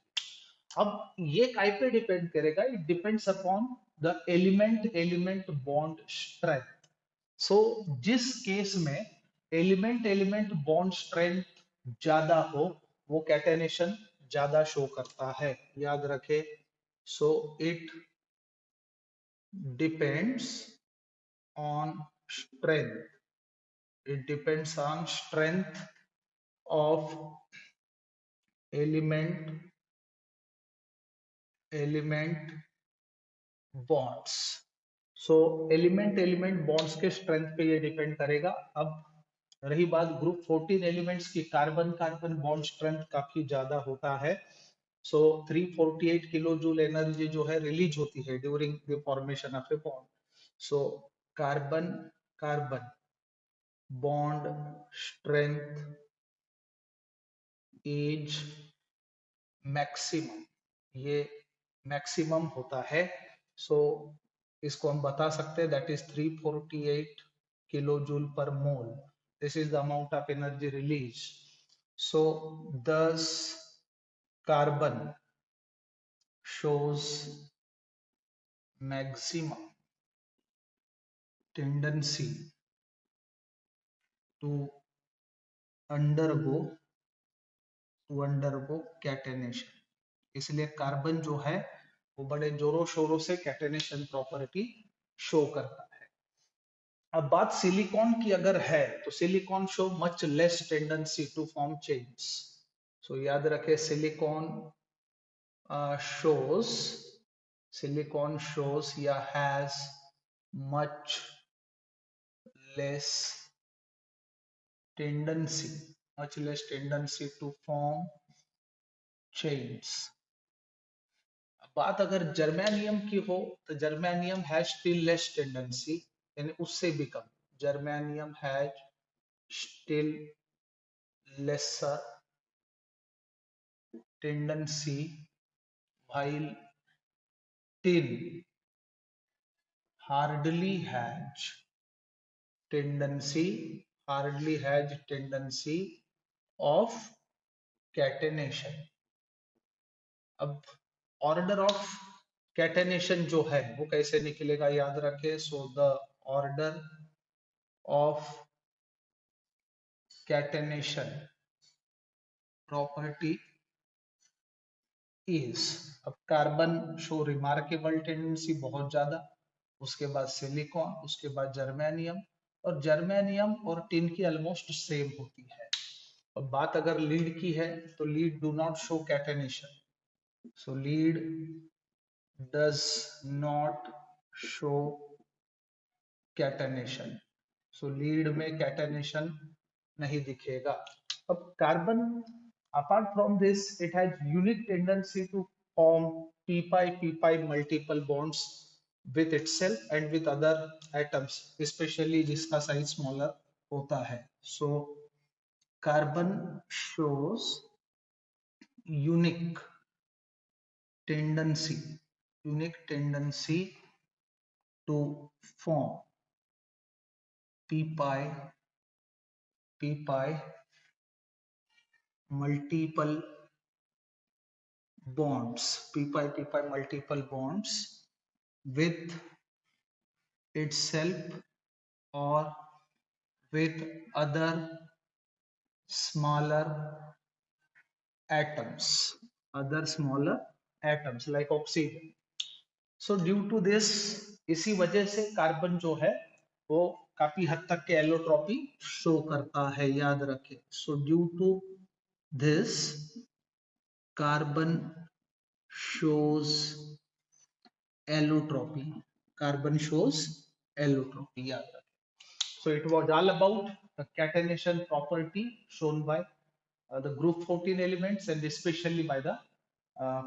[SPEAKER 1] अब ये काय पे depend करेगा? It depends upon the element element bond strength. So जिस केस में एलिमेंट एलिमेंट बॉन्ड स्ट्रेंथ ज्यादा हो वो कैटेनेशन ज्यादा शो करता है. याद रखे. So it depends on strength. It depends on strength of element bonds. So element bonds के स्ट्रेंथ पे ये डिपेंड करेगा. अब रही बात ग्रुप 14 एलिमेंट्स की, कार्बन कार्बन बॉन्ड स्ट्रेंथ काफी ज्यादा होता है. सो 348 किलो जूल एनर्जी जो है रिलीज होती है during the formation of a bond. So carbon carbon bond strength is maximum, ये मैक्सिमम होता है. सो इसको हम बता सकते हैं दैट इज 348 किलो जूल पर mole. This is the amount of energy release. So thus carbon shows maximum tendency to undergo catenation. इसलिए कार्बन जो है वो बड़े जोरों शोरों से कैटेनेशन प्रॉपर्टी शो करता है. अब बात सिलिकॉन की अगर है तो silicon show much less tendency to form chains. So याद रखे, silicon shows या has much less tendency to form chains. बात अगर जर्मेनियम की हो तो germanium has still less tendency, यानी उससे भी कम. Germanium has still lesser tendency, while tin hardly has tendency of catenation. अब ऑर्डर ऑफ कैटेनेशन जो है वो कैसे निकलेगा, याद रखें. So the order of catenation property is, अब कार्बन शो रिमार्केबल टेंडेंसी बहुत ज्यादा, उसके बाद सिलिकॉन, उसके बाद जर्मेनियम, और जर्मेनियम और टिन की ऑलमोस्ट सेम होती है. अब बात अगर लीड की है तो lead do not show catenation. So lead does not show catenation. So lead में कैटेनेशन नहीं दिखेगा. अब carbon apart from this it has unique tendency to form p-pi multiple bonds with itself and with other atoms, especially जिसका size smaller होता है. So carbon shows unique tendency to form p-pi multiple bonds, p-pi multiple bonds with itself or with other smaller atoms like oxygen. So due to this, इसी वजह से carbon जो है वो काफी हद तक के एलोट्रॉपी शो करता है, याद रखें. So due to this carbon shows allotropy. याद रखें. So it was all about the catenation property shown by the group 14 elements and especially by the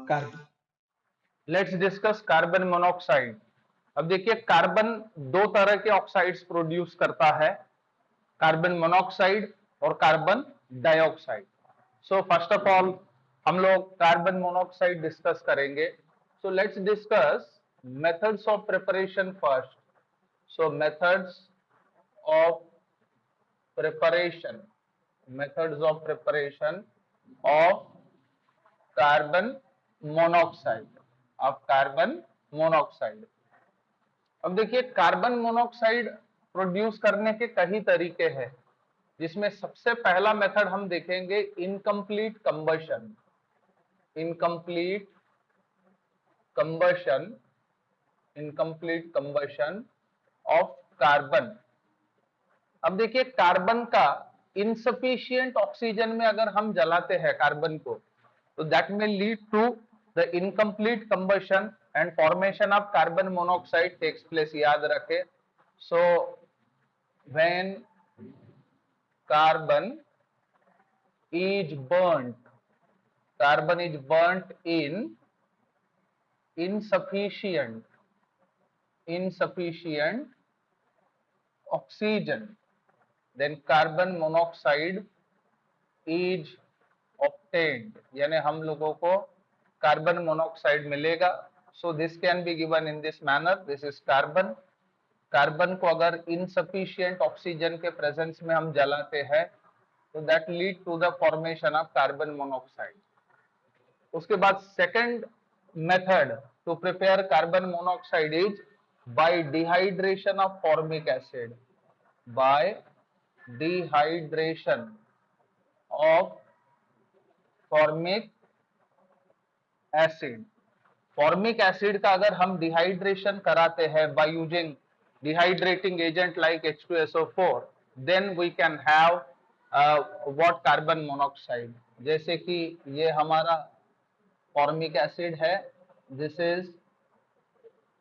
[SPEAKER 1] carbon.
[SPEAKER 2] Let's discuss carbon monoxide. अब देखिए carbon दो तरह के ऑक्साइड्स प्रोड्यूस करता है, carbon monoxide और carbon dioxide. So first of all हम लोग कार्बन मोनोऑक्साइड डिस्कस करेंगे. सो let's discuss methods of preparation first. So methods of preparation of carbon monoxide. अब देखिए कार्बन मोनोऑक्साइड प्रोड्यूस करने के कई तरीके हैं, जिसमें सबसे पहला मेथड हम देखेंगे इनकम्प्लीट कंबशन ऑफ कार्बन. अब देखिए कार्बन का इनसफिशिएंट ऑक्सीजन में अगर हम जलाते हैं कार्बन को, तो दैट में lead to the incomplete combustion and formation of carbon monoxide takes place, याद रखें. So when carbon is burnt in insufficient oxygen, then carbon monoxide is obtained, यानी हम लोगों को कार्बन मोनोऑक्साइड मिलेगा. सो this can be given in this manner. This is carbon को अगर insufficient oxygen के प्रेजेंस में हम जलाते हैं तो that lead to the formation of carbon monoxide. उसके बाद second method to prepare carbon monoxide is by dehydration of formic acid. Formic acid का अगर हम डिहाइड्रेशन कराते हैं by using dehydrating agent like H2SO4, then we can have what carbon monoxide. जैसे कि ये हमारा फॉर्मिक एसिड है, this is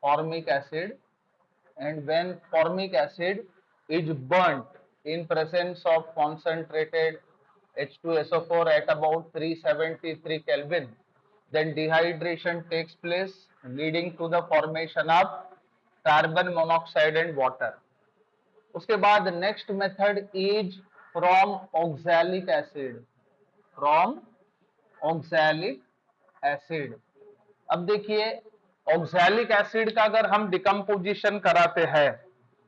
[SPEAKER 2] formic acid, and when formic acid is burnt in presence of concentrated H2SO4 at about 373 Kelvin, then dehydration takes place leading to the formation of carbon monoxide and water. उसके बाद next method is from oxalic acid, from oxalic acid. अब देखिए oxalic acid का अगर हम decomposition कराते हैं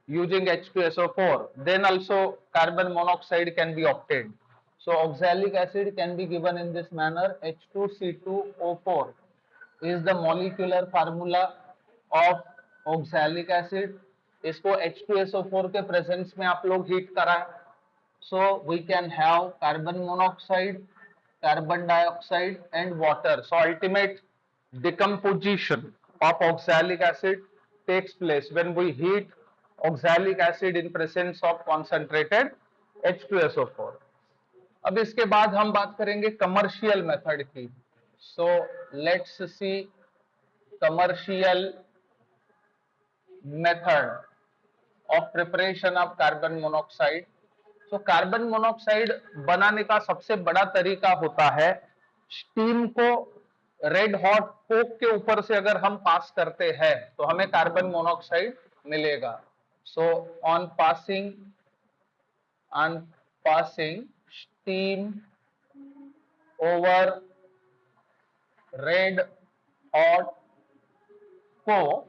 [SPEAKER 2] using H2SO4, then also carbon monoxide can be obtained. So oxalic acid can be given in this manner. H2C2O4 is the molecular formula of oxalic acid. इसको H2SO4 के presence में आप लोग हीट कराएं, so we can have carbon monoxide, carbon dioxide and water. So ultimate decomposition of oxalic acid takes place when we heat oxalic acid in presence of concentrated H2SO4. अब इसके बाद हम बात करेंगे कमर्शियल मेथड की. So let's see commercial method of preparation of carbon monoxide. तो carbon monoxide बनाने का सबसे बड़ा तरीका होता है स्टीम को रेड हॉट कोक के ऊपर से अगर हम पास करते हैं तो हमें कार्बन मोनोऑक्साइड मिलेगा. So on passing steam over red hot coke,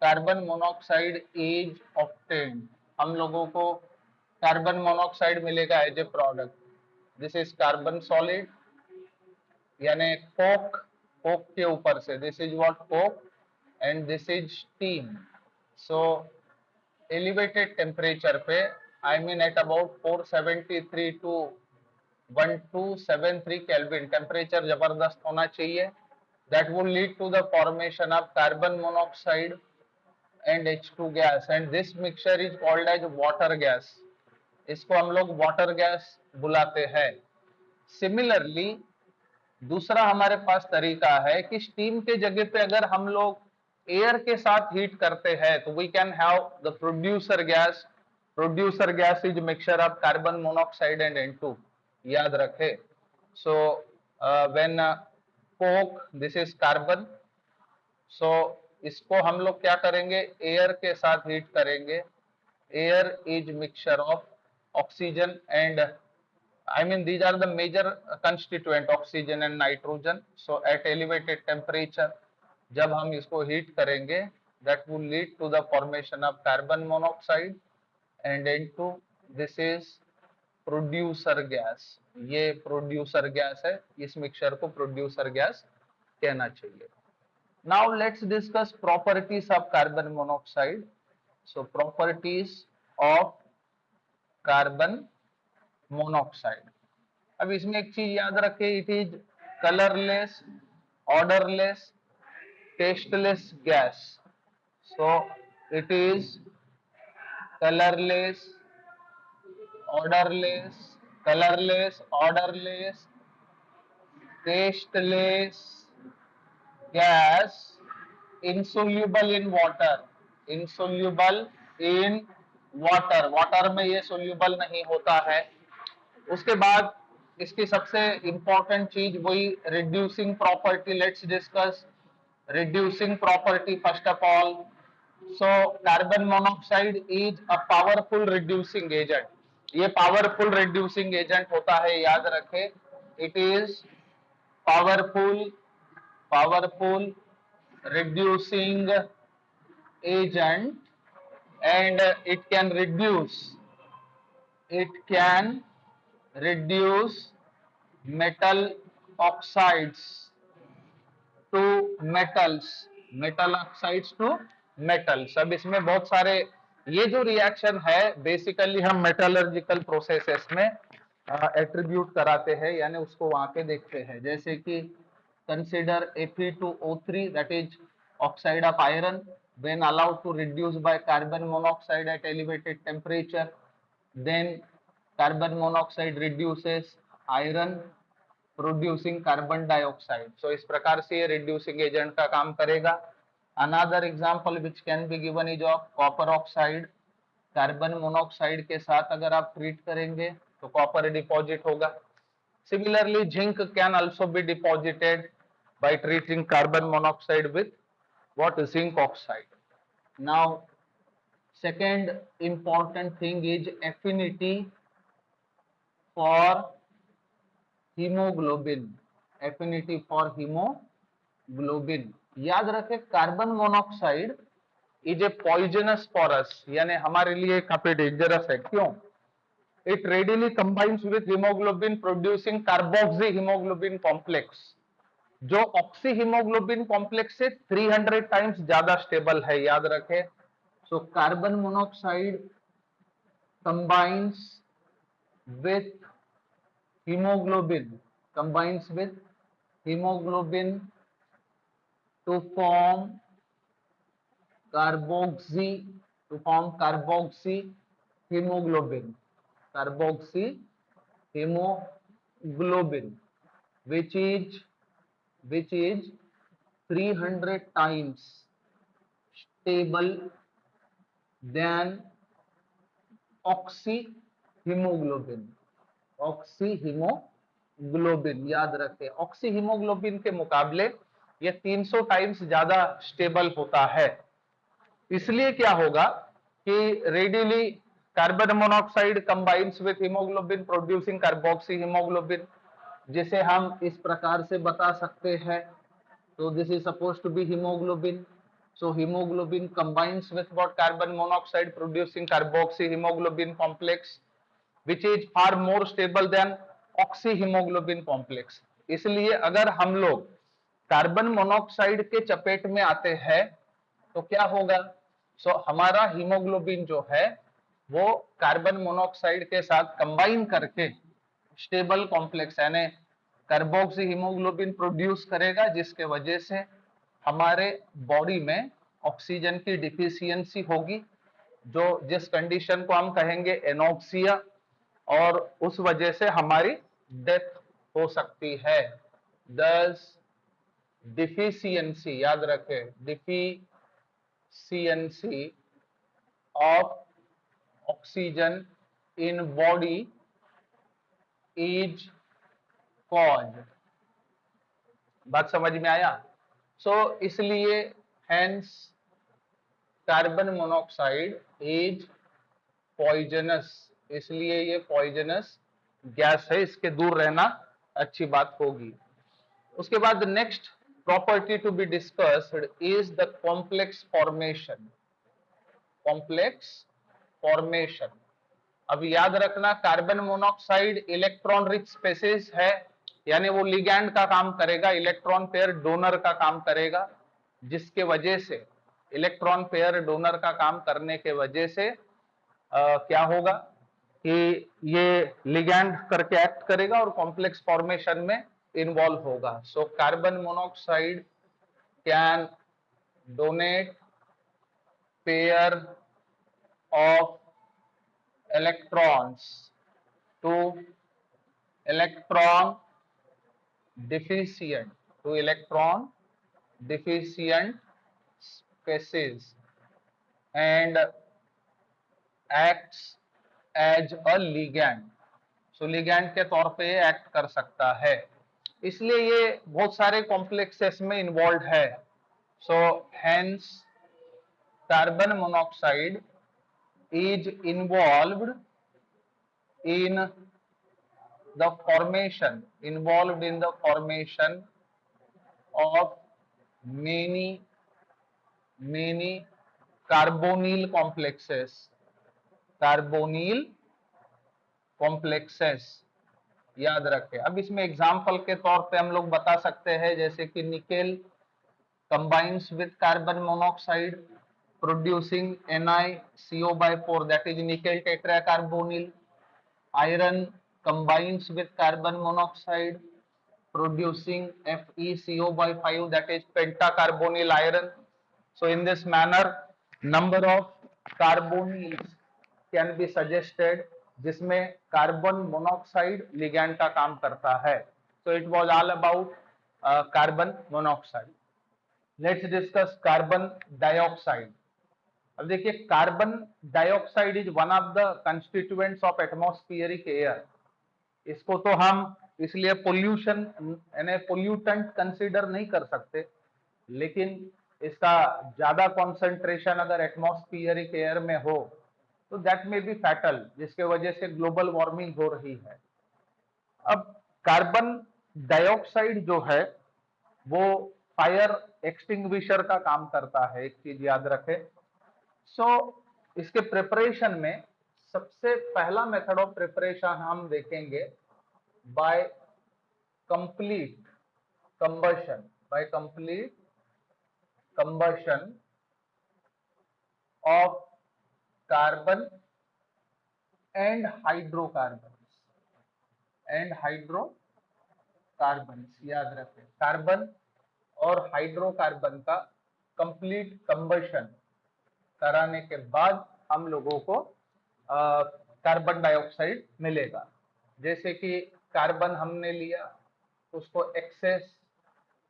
[SPEAKER 2] carbon monoxide is obtained. हम लोगों को कार्बन मोनोऑक्साइड मिलेगा as a product. This is carbon solid यानी कोक के ऊपर से. This is what coke and this is steam. So elevated temperature पे, I mean at about 473 to 1273 kelvin temperature जबरदस्त होना चाहिए. That would lead to the formation of carbon monoxide and H2 gas, and this mixture is called as water gas. इसको हम लोग water gas बुलाते हैं. Similarly दूसरा हमारे पास तरीका है कि स्टीम के जगह पे अगर हम लोग एयर के साथ हीट करते हैं तो we can have the producer gas. Producer gas is mixture of carbon monoxide and N2. याद रखे. So when coke, this is carbon. So इसको हम लोग क्या करेंगे, एयर के साथ हीट करेंगे. Air is mixture of oxygen and, I mean these are the major constituent, oxygen and nitrogen. So at elevated temperature जब हम इसको हीट करेंगे that will lead to the formation of carbon monoxide and N2. This is producer gas. ये producer gas है. इस mixture को producer gas कहना चाहिए. Now let's discuss properties of carbon monoxide. So properties of carbon monoxide. अब इसमें एक चीज याद रखें, it is colorless, odorless, tasteless gas. So it is colorless, odorless, tasteless gas, insoluble in water. Water में ये सोल्यूबल नहीं होता है. उसके बाद इसकी सबसे इंपॉर्टेंट चीज वही reducing property. Let's discuss reducing property first of all. So carbon monoxide is a powerful reducing agent. ये पावरफुल रिड्यूसिंग एजेंट होता है, याद रखें. It is powerful reducing agent and it can reduce metal oxides to metal oxides to metals. अब इसमें बहुत सारे ये जो रिएक्शन है बेसिकली हम मेटलर्जिकल प्रोसेसेस में एट्रीब्यूट कराते हैं, यानी उसको वहां पे देखते हैं. जैसे कि consider Fe2O3, that is oxide of iron, when allowed to reduce by carbon monoxide at elevated temperature, then carbon monoxide reduces iron producing carbon dioxide. So इस प्रकार से ये reducing agent का काम करेगा. Another example which can be given is of copper oxide. Carbon monoxide के साथ अगर आप ट्रीट करेंगे तो कॉपर डिपॉजिट होगा. Similarly, zinc can also be deposited by treating carbon monoxide with what? Zinc oxide. Now, second important thing is affinity for haemoglobin, affinity for haemoglobin. याद रखें carbon monoxide is a poisonous for us, यानी हमारे लिए काफी dangerous है। क्यों? It readily combines with haemoglobin producing carboxy haemoglobin complex, जो oxy haemoglobin complex से 300 टाइम्स ज्यादा स्टेबल है। याद रखें, so carbon monoxide combines with hemoglobin, combines with hemoglobin to form carboxy, hemoglobin, carboxy hemoglobin, which is 300 times stable than oxy haemoglobin. Oxy haemoglobin, याद रखें, oxy haemoglobin के मुकाबले ये 300 टाइम्स ज्यादा स्टेबल होता है। इसलिए क्या होगा कि readily carbon monoxide combines with haemoglobin producing carboxyhaemoglobin, जिसे हम इस प्रकार से बता सकते हैं। तो this is suppose to be haemoglobin, so hemoglobin combines with what carbon monoxide producing carboxy hemoglobin complex, which is far more stable than oxy hemoglobin complex। इसलिए अगर हम लोग कार्बन मोनोऑक्साइड के चपेट में आते हैं तो क्या होगा? हमारा हीमोग्लोबिन जो है वो कार्बन मोनोऑक्साइड के साथ कंबाइन करके स्टेबल कॉम्प्लेक्स यानी कार्बोक्सी हीमोग्लोबिन प्रोड्यूस करेगा, जिसके वजह से हमारे बॉडी में ऑक्सीजन की डिफिशियंसी होगी, जो जिस कंडीशन को हम कहेंगे एनोक्सिया, और उस वजह से हमारी डेथ हो सकती है। दस डिफिशियंसी, याद रखें, deficiency of oxygen in body is cause. बात समझ में आया? इसलिए hence carbon monoxide is poisonous, इसलिए ये पॉइजनस गैस है, इसके दूर रहना अच्छी बात होगी। उसके बाद next property to be discussed is the complex formation. Complex formation, अब याद रखना carbon monoxide electron rich species है, यानी वो लिगैंड का काम करेगा, इलेक्ट्रॉन पेयर डोनर का काम करेगा, जिसके वजह से इलेक्ट्रॉन पेयर डोनर का काम करने के वजह से क्या होगा कि ये लिगैंड करके एक्ट करेगा और कॉम्प्लेक्स फॉर्मेशन में इन्वॉल्व होगा। So carbon monoxide can donate pair of electrons to electron deficient species and acts as a ligand। So ligand के तौर पे एक्ट कर सकता है, इसलिए ये बहुत सारे कॉम्प्लेक्सेस में इन्वॉल्व है। So hence carbon monoxide is involved in the formation of many carbonyl complexes। याद रखें, अब इसमें एग्जाम्पल के तौर पे हम लोग बता सकते हैं, जैसे कि nickel combines with carbon monoxide producing NiCO4, that is nickel tetracarbonyl। Iron combines with carbon monoxide producing FeCO5, that is pentacarbonyl iron। So in this manner number of carbonyls can be suggested, जिसमें carbon monoxide ligand का काम करता है। So it was all about carbon monoxide। Let's discuss carbon dioxide। अब देखिए, carbon dioxide is one of the constituents of atmospheric air. इसको तो हम इसलिए पोल्यूशन यानी पोल्यूटेंट कंसीडर नहीं कर सकते, लेकिन इसका ज्यादा कॉन्सेंट्रेशन अगर एटमॉस्फेरिक एयर में हो तो दैट में बी फैटल, जिसके वजह से ग्लोबल वार्मिंग हो रही है। अब कार्बन डाइऑक्साइड जो है वो फायर एक्सटिंग्विशर का काम करता है, एक चीज याद रखें। सो इसके प्रिपरेशन में सबसे पहला मेथड ऑफ प्रिपरेशन हम देखेंगे by complete combustion, by complete combustion of carbon and hydrocarbons, and hydrocarbons याद रखें, कार्बन और हाइड्रोकार्बन का कंप्लीट कंबशन कराने के बाद हम लोगों को कार्बन डाइऑक्साइड मिलेगा। जैसे कि कार्बन हमने लिया, उसको एक्सेस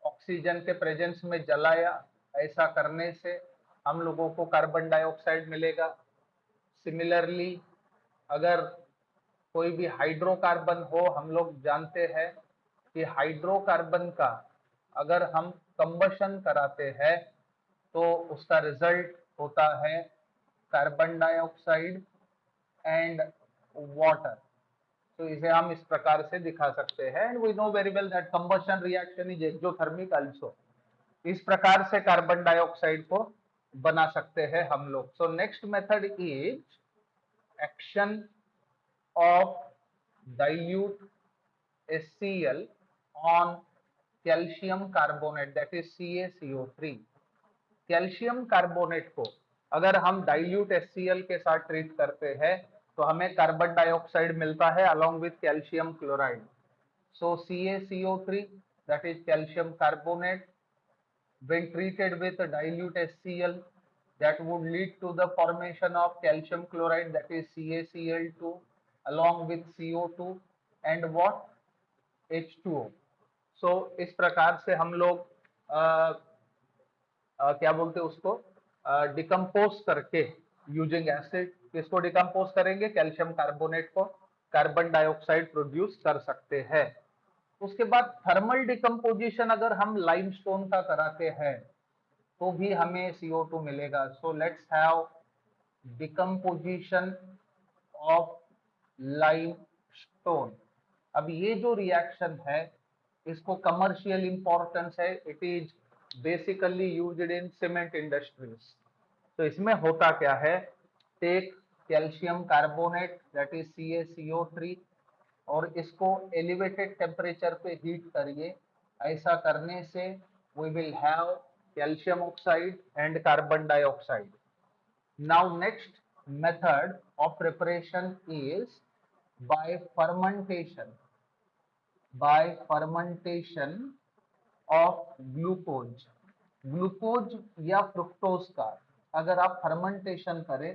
[SPEAKER 2] ऑक्सीजन के प्रेजेंस में जलाया, ऐसा करने से हम लोगों को कार्बन डाइऑक्साइड मिलेगा। सिमिलरली अगर कोई भी हाइड्रोकार्बन हो, हम लोग जानते हैं कि हाइड्रोकार्बन का अगर हम कंबशन कराते हैं तो उसका रिजल्ट होता है कार्बन डाइऑक्साइड एंड वाटर। तो इसे हम इस प्रकार से दिखा सकते हैं, and we know very well that combustion reaction is exothermic also. इस प्रकार से कार्बन डाइऑक्साइड को बना सकते हैं हम लोग। So next method is action of dilute HCl on calcium carbonate, that is CaCO3। Calcium carbonate को अगर हम डाइल्यूट HCl के साथ ट्रीट करते हैं तो हमें कार्बन डाइऑक्साइड मिलता है along with calcium chloride. So CaCO3, that is calcium carbonate, when treated with dilute HCl, that would lead to the formation of calcium chloride, that is CaCl2, along with CO2 and what, H2O। So इस प्रकार से हम लोग क्या बोलते हैं उसको, decompose करके यूजिंग एसिड, किसको डिकम्पोज करेंगे, कैल्शियम कार्बोनेट को, कार्बन डाइऑक्साइड प्रोड्यूस कर सकते हैं। उसके बाद थर्मल डिकम्पोजिशन अगर हम लाइमस्टोन का कराते हैं तो भी हमें CO2 मिलेगा। So let's have decomposition of limestone. अब ये जो रिएक्शन है इसको कमर्शियल इंपॉर्टेंस है, it is basically used in cement industries. तो इसमें होता क्या है, take calcium carbonate that is CaCO3 और इसको एलिवेटेड टेम्परेचर पे हीट करिए। ऐसा करने से we will have calcium oxide and carbon dioxide. Now next method of preparation is by fermentation, by fermentation of glucose, glucose या फ्रुक्टोज का अगर आप फर्मेंटेशन करें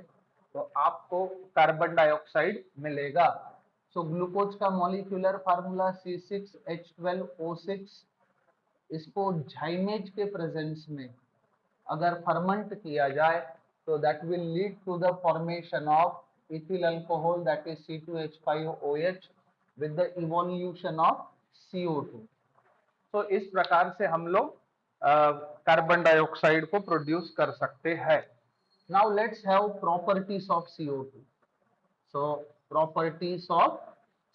[SPEAKER 2] तो आपको कार्बन डाइऑक्साइड मिलेगा। सो ग्लूकोज का मॉलिक्यूलर फार्मूला C6H12O6। इसको झाइमेज के प्रेजेंस में अगर फर्मेंट किया जाए तो that will lead to the formation of ethyl alcohol, that is C2H5OH with the evolution of CO2। तो इस प्रकार से हम लोग कार्बन डाइऑक्साइड को प्रोड्यूस कर सकते हैं। Now let's have properties of CO2। So properties of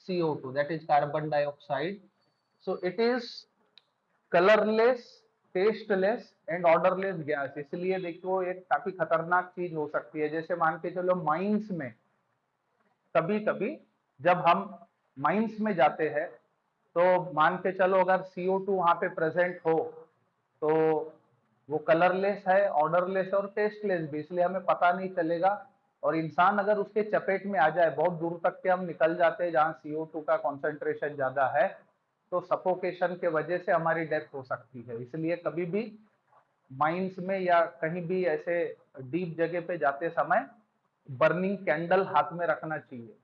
[SPEAKER 2] CO2, that is carbon dioxide। So it is colorless, tasteless and odourless gas. इसलिए देखो एक काफी खतरनाक चीज हो सकती है। जैसे मान के चलो माइंस में कभी कभी जब हम माइंस में जाते हैं तो मान के चलो अगर CO2 वहां पे प्रेजेंट हो तो वो कलरलेस है, ऑर्डरलेस और टेस्टलेस भी, इसलिए हमें पता नहीं चलेगा। और इंसान अगर उसके चपेट में आ जाए, बहुत दूर तक के हम निकल जाते हैं जहाँ CO2 का कॉन्सेंट्रेशन ज्यादा है, तो सफोकेशन के वजह से हमारी डेथ हो सकती है। इसलिए कभी भी माइंस में या कहीं भी ऐसे डीप जगह पे जाते समय बर्निंग कैंडल हाथ में रखना चाहिए।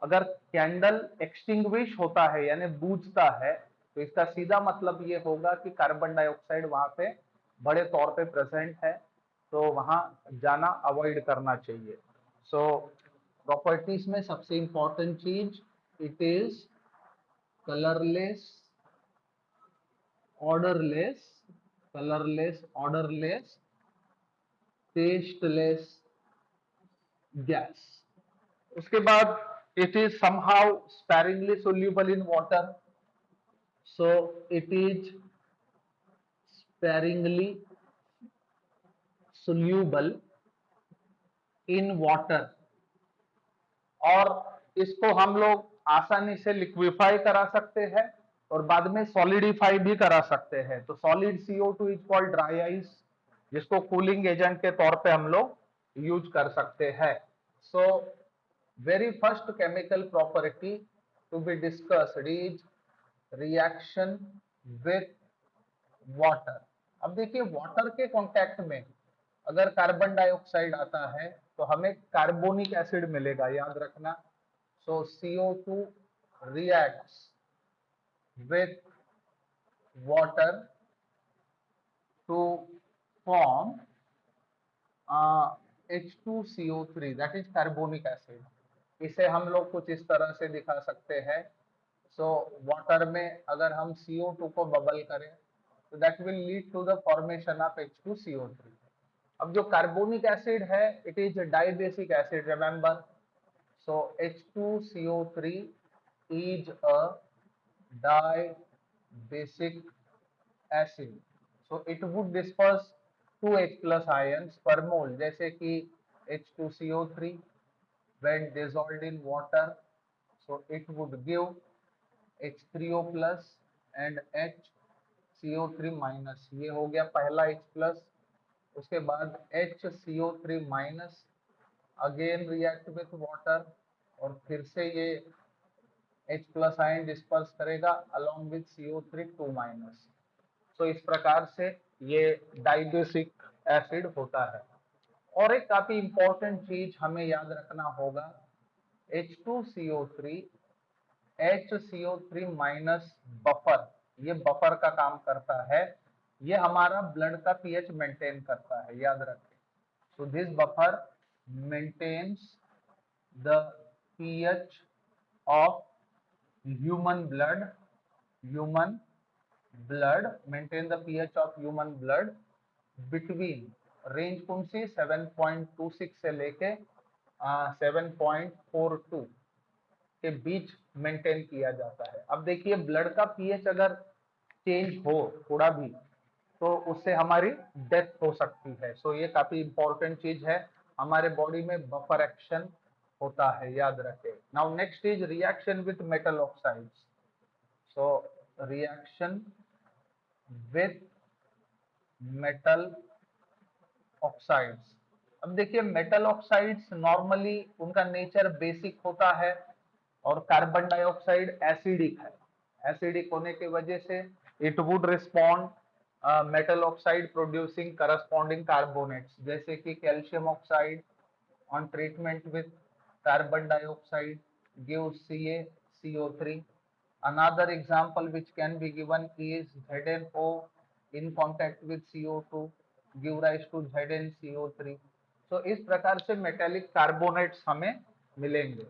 [SPEAKER 2] अगर कैंडल एक्सटिंग्विश होता है यानी बूझता है तो इसका सीधा मतलब ये होगा कि कार्बन डाइऑक्साइड वहां पे बड़े तौर पे प्रेजेंट है, तो वहां जाना अवॉइड करना चाहिए। सो प्रॉपर्टीज में सबसे इंपॉर्टेंट चीज, it is colourless, odourless, colourless, odourless, tasteless gas. उसके बाद it is somehow sparingly soluble in water. So it is sparingly soluble in water, और इसको हम लोग आसानी से लिक्विफाई करा सकते हैं और बाद में सॉलिडिफाई भी करा सकते हैं। तो solid CO2 is called dry ice, जिसको कूलिंग एजेंट के तौर पे हम लोग यूज कर सकते हैं। So very first chemical property to be discussed is reaction with water. अब देखिए वाटर के कांटेक्ट में अगर कार्बन डाइऑक्साइड आता है तो हमें कार्बोनिक एसिड मिलेगा, याद रखना। सो CO2 reacts with water to form H2CO3, that is carbonic acid. इसे हम लोग कुछ इस तरह से दिखा सकते हैं। सो वाटर में अगर हम CO2 को बबल करें तो that will lead to the formation of H2CO3। अब जो कार्बोनिक एसिड है it is dibasic acid, remember. So H2CO3 is a dibasic acid, so it would disperse 2H plus ions per mole, जैसे कि H2CO3 when dissolved in water, so it would give H3O plus and HCO3 minus। ये हो गया पहला H plus, उसके बाद HCO3 minus again react with water और फिर से ये H प्लस आयन डिस्पर्स करेगा अलोंग विथ CO3 2 माइनस। तो इस प्रकार से ये डाइबेसिक एसिड होता है। और एक काफी इंपॉर्टेंट चीज हमें याद रखना होगा, H2CO3 HCO3 माइनस बफर, ये बफर का काम करता है, ये हमारा ब्लड का पीएच मेंटेन करता है, याद रखें। So this buffer maintains the pH of human blood, maintain the pH of human blood between range कौन सी 7.26 से लेके 7.42 के बीच मेंटेन किया जाता है। अब देखिए ब्लड का पीएच अगर चेंज हो थोड़ा भी तो उससे हमारी डेथ हो सकती है। सो ये काफी इंपॉर्टेंट चीज है, हमारे बॉडी में बफर एक्शन होता है, याद रखें। Now next is reaction with metal oxides. So reaction with metal oxides. अब देखिए मेटल ऑक्साइड्स नॉर्मली उनका नेचर बेसिक होता है और कार्बन डाइऑक्साइड एसिडिक है। एसिडिक होने की वजह से it would respond metal oxide producing corresponding carbonates, जैसे कि calcium oxide on treatment with carbon dioxide gives CaCO3। Another example which can be given is ZnO in contact with CO2 give rise to ZnCO3। so इस प्रकार से metallic carbonates हमें मिलेंगे।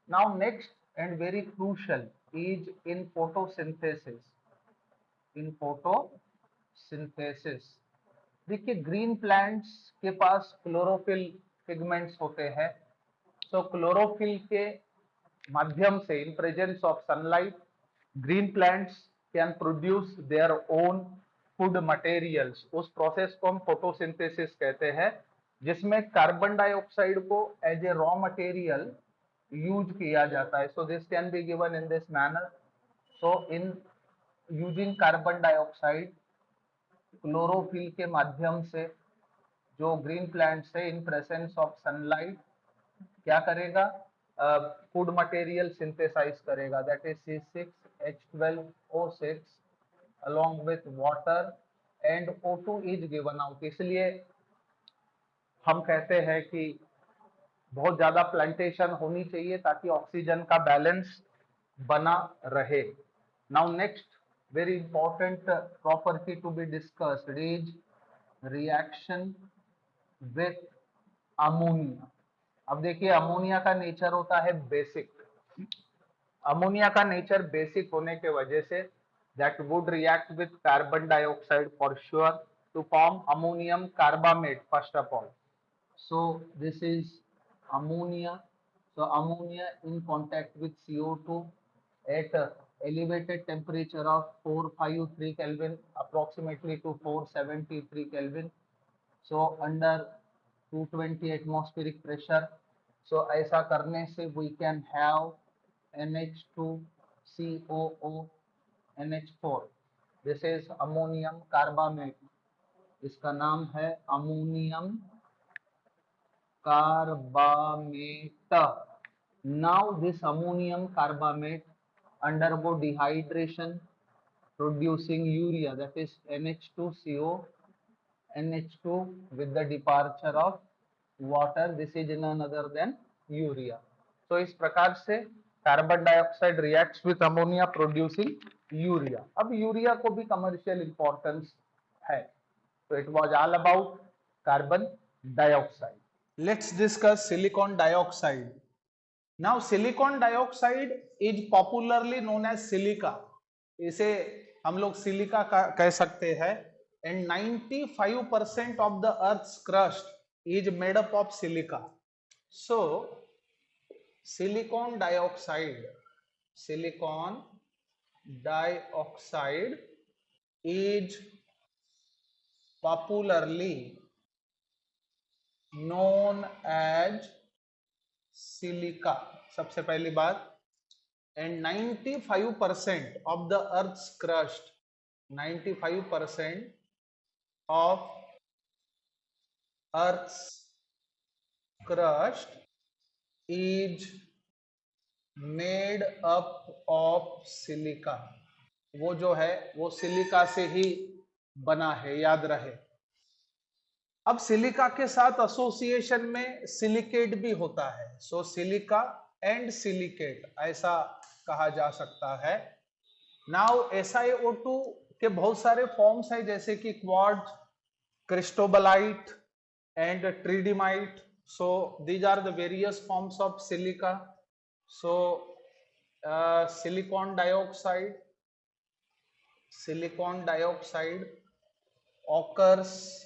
[SPEAKER 2] Now next and very crucial is in photosynthesis। in photosynthesis देखिए green plants के पास chlorophyll pigments होते हैं। सो chlorophyll के माध्यम से in presence of sunlight green plants can produce their own food materials. उस प्रोसेस को हम फोटोसिंथेसिस कहते हैं, जिसमें कार्बन डाइऑक्साइड को as a raw material use किया जाता है। So this can be given in this manner. So in using carbon dioxide chlorophyll के माध्यम से जो ग्रीन प्लांट्स है इन प्रेजेंस ऑफ सनलाइट क्या करेगा, फूड मटेरियल सिंथेसाइज करेगा, that is C6H12O6 along with water and O2 is given out। इसलिए हम कहते हैं कि बहुत ज्यादा प्लांटेशन होनी चाहिए ताकि ऑक्सीजन का बैलेंस बना रहे। Now next very important property to be discussed is reaction with ammonia। अब देखिए अमोनिया का नेचर होता है बेसिक। अमोनिया का नेचर बेसिक होने के वजह से that would react with carbon dioxide for sure to form ammonium carbamate first of all। so this is ammonia। So ammonia in contact with CO2 at elevated temperature of 453 Kelvin, approximately to 473 Kelvin. So under 220 atmospheric pressure. So ऐसा करने से we can have NH2COO NH4. This is ammonium carbamate. इसका नाम है ammonium carbamate. Now this ammonium carbamate undergo dehydration, producing urea, that is NH2CO NH2 with the departure of water. This is none other than urea. So इस प्रकार से carbon dioxide reacts with ammonia producing urea. अब urea को भी commercial importance है. So it was all about carbon dioxide.
[SPEAKER 1] Let's discuss silicon dioxide. Now silicon dioxide is popularly known as silica. इसे हम लोग सिलिका कह सकते हैं. And 95% of the Earth's crust is made up of silica. So silicon dioxide is popularly known as silica. सबसे पहली बात. And 95% of the Earth's crust, 95% of Earth's crust is made up of silica. वो जो है वो silica से ही बना है, याद रहे. अब सिलिका के साथ एसोसिएशन में सिलिकेट भी होता है. सो सिलिका एंड सिलिकेट ऐसा कहा जा सकता है. नाउ SiO2 के बहुत सारे फॉर्म्स हैं, जैसे कि quartz, cristobalite and tridymite. So these are the various forms of silica. So silicon dioxide occurs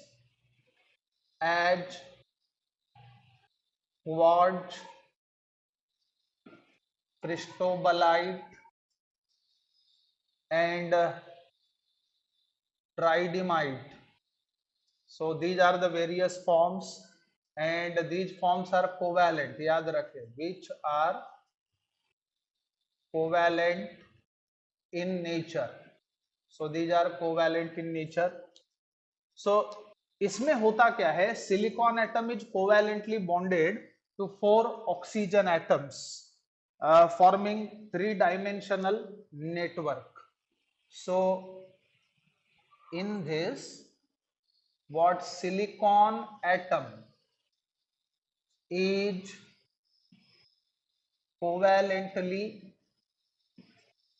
[SPEAKER 1] as quartz, cristobalite and tridymite. So these are the various forms, and these forms are covalent. याद रखें, which are covalent in nature. So these are covalent in nature. So इसमें होता क्या है, silicon atom is covalently bonded to 4 oxygen atoms forming 3-dimensional network. So in this, what silicon atom is covalently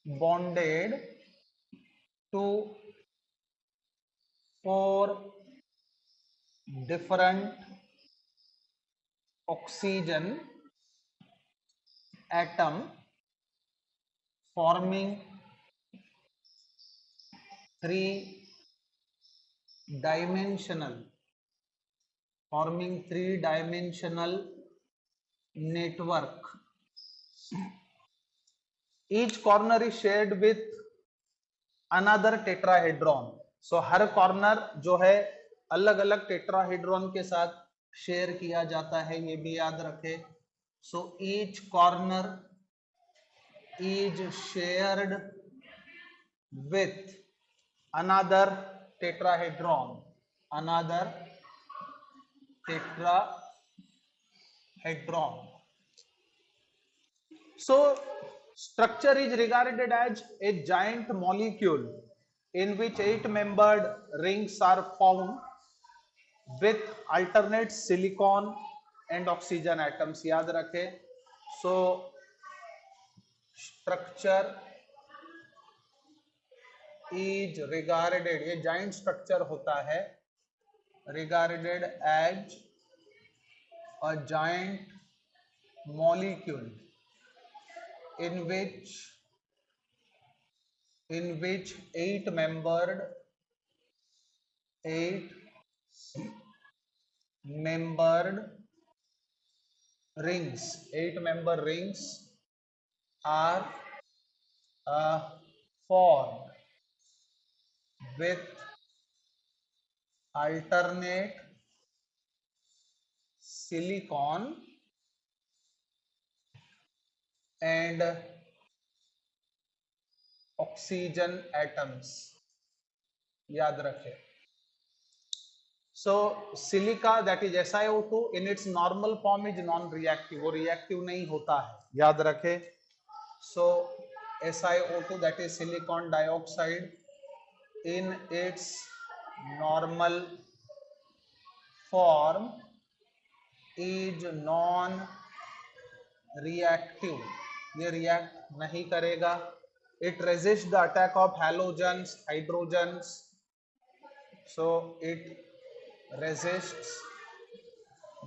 [SPEAKER 1] bonded to 4 different oxygen atom forming 3-dimensional network. Each corner is shared with another tetrahedron. So her corner जो है अलग अलग tetrahedron के साथ share किया जाता है, ये भी याद रखें. So each corner is shared with another tetrahedron. So structure is regarded as a giant molecule in which 8-membered rings are formed with alternate silicon and oxygen atoms. याद रखें. So structure is regarded, ये giant structure होता है, regarded as a giant molecule in which 8-membered rings, 8-member rings are formed with alternate silicon and oxygen atoms. याद रखें. So silica, that is SiO2, in its normal form is non-reactive. वो reactive नहीं होता है, याद रखें. So SiO2, that is silicon dioxide, in its normal form is non-reactive. ये react नहीं करेगा. It resists the attack of halogens, hydrogens. So it resists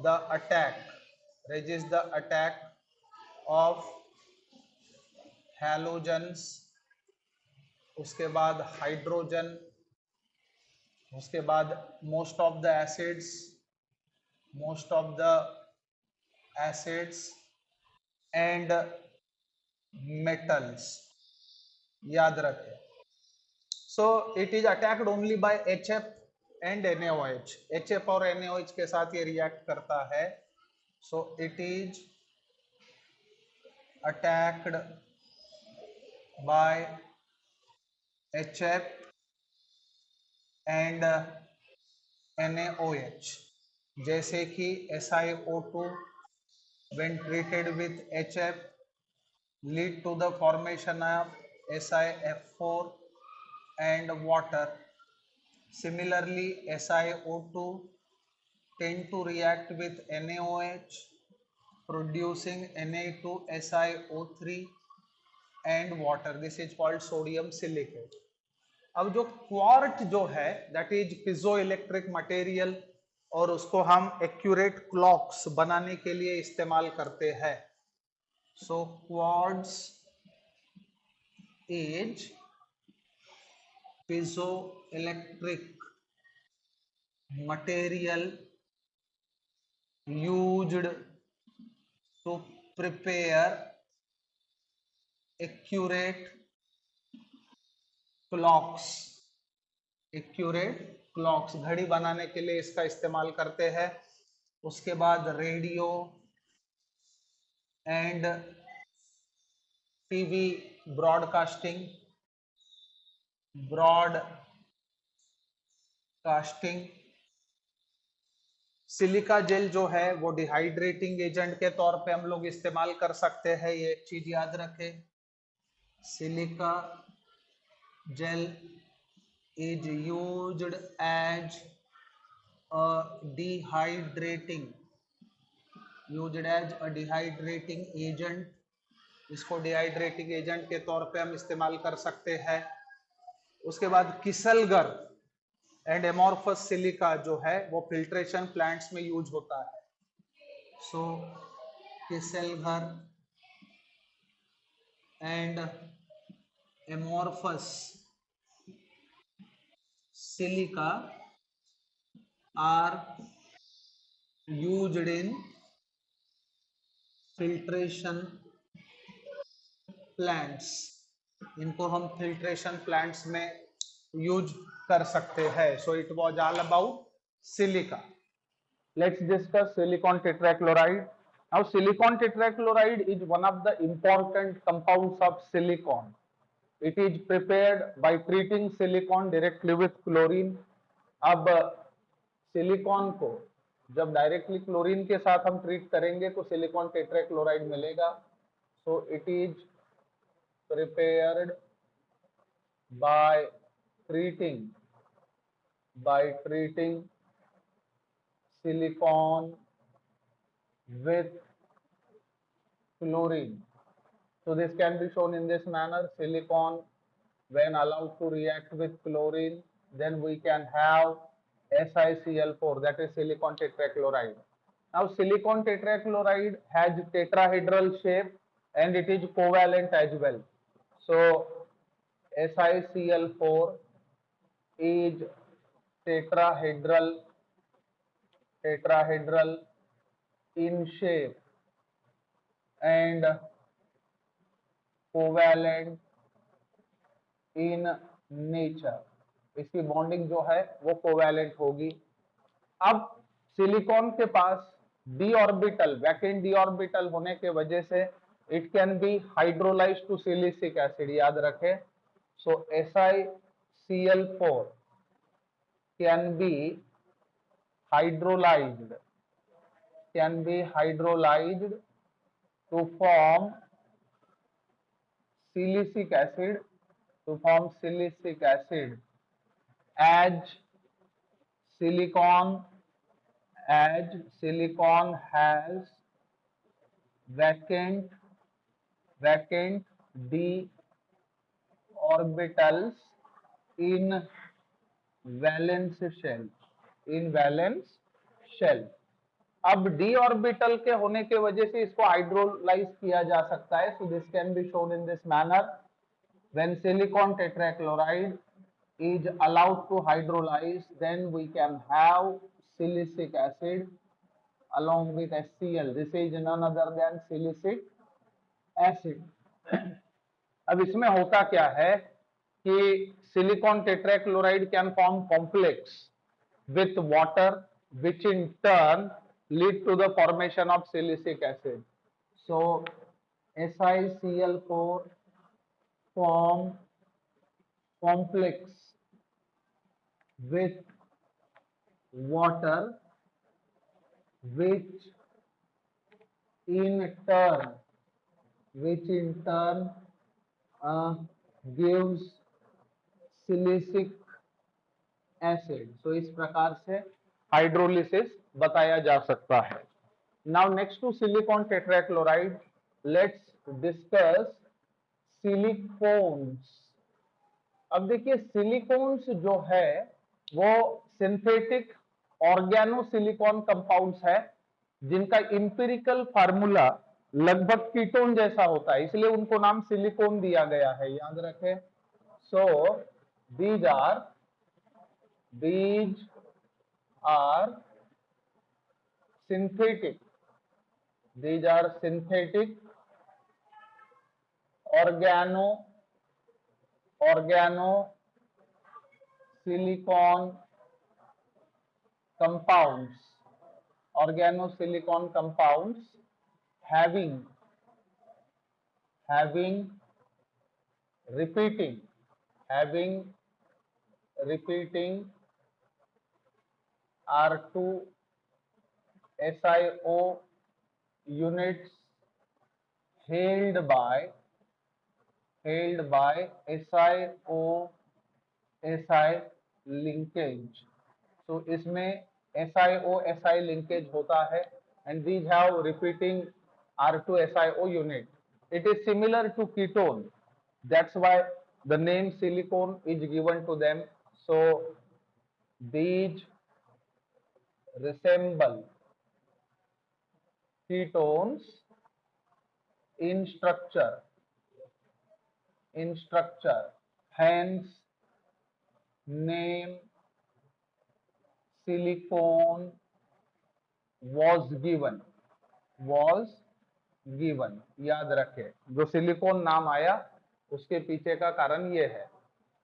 [SPEAKER 1] the attack of halogens, उसके बाद हाइड्रोजन, उसके बाद most of the acids and metals. याद रखें. So it is attacked only by HF and NaOH. HF और NaOH के साथ ये रिएक्ट करता है. So it is attacked by HF and NaOH. जैसे कि SiO2 when treated with HF lead to the formation of SiF4 and water. Similarly, SiO2 tend to react with NaOH, producing Na2SiO3 and water. This is called sodium silicate. अब जो quart जो है, that is piezoelectric material, और उसको हम accurate clocks बनाने के लिए इस्तेमाल करते हैं. So quartz is piezoelectric material used to prepare accurate clocks. घड़ी बनाने के लिए इसका इस्तेमाल करते हैं. उसके बाद radio and TV broadcasting silica gel जो है वो डिहाइड्रेटिंग एजेंट के तौर पे हम लोग इस्तेमाल कर सकते हैं. ये एक चीज याद रखें. Silica gel is used as a dehydrating agent. इसको डिहाइड्रेटिंग एजेंट के तौर पे हम इस्तेमाल कर सकते हैं. उसके बाद किसलगर एंड एमोर्फस सिलिका जो है वो फिल्ट्रेशन प्लांट्स में यूज होता है. So kieselguhr and amorphous silica are used in filtration plants. इनको हम फिल्ट्रेशन प्लांट्स में यूज कर सकते हैं. So it was all about silica.
[SPEAKER 2] Let's discuss silicon tetrachloride. Now, silicon tetrachloride is one of the important compounds of silicon. It is prepared by treating silicon directly with chlorine. अब silicon को जब directly chlorine के साथ हम treat करेंगे तो silicon tetrachloride मिलेगा. सो it is prepared by treating silicon with chlorine. So this can be shown in this manner. Silicon, when allowed to react with chlorine, then we can have SiCl4, that is silicon tetrachloride. Now silicon tetrachloride has tetrahedral shape and it is covalent as well. So SiCl4 is tetrahedral in shape and covalent in nature. इसकी bonding जो है वो covalent होगी। अब silicon के पास D orbital, vacant D orbital होने के वजह से it can be hydrolysed to silicic acid, याद रखें। So SiCl4 can be hydrolysed, to form silicic acid, as silicon has vacant d orbitals in valence shell। अब D orbital के होने के वजह से इसको हाइड्रोलाइज किया जा सकता है। So this can be shown in this manner. When silicon tetrachloride is allowed to hydrolyze, then we can have silicic acid along with HCl. This is none other than silicic acid। अब इसमें होता क्या है कि silicon tetrachloride can form complex with water, which in turn lead to the formation of silicic acid। So SiCl4 form complex with water, which in turn gives silicic acid. So इस प्रकार से hydrolysis बताया जा सकता है। Now next to silicon tetrachloride, let's discuss silicones. अब देखिए silicones जो है वो सिंथेटिक ऑर्गेनो सिलिकॉन कंपाउंड्स है जिनका इंपिरिकल फार्मूला लगभग कीटोन जैसा होता है, इसलिए उनको नाम सिलिकॉन दिया गया है, याद रखें। सो these are synthetic organo silicon compounds having repeating R2SiO units held by SiO-Si linkage। so इसमें SiO-Si linkage होता है and these have repeating R2SiO unit। it is similar to ketone, that's why the name silicone is given to them। so these resemble ketones in structure, hence name silicone was given। याद रखें, जो silicon नाम आया उसके पीछे का कारण ये है।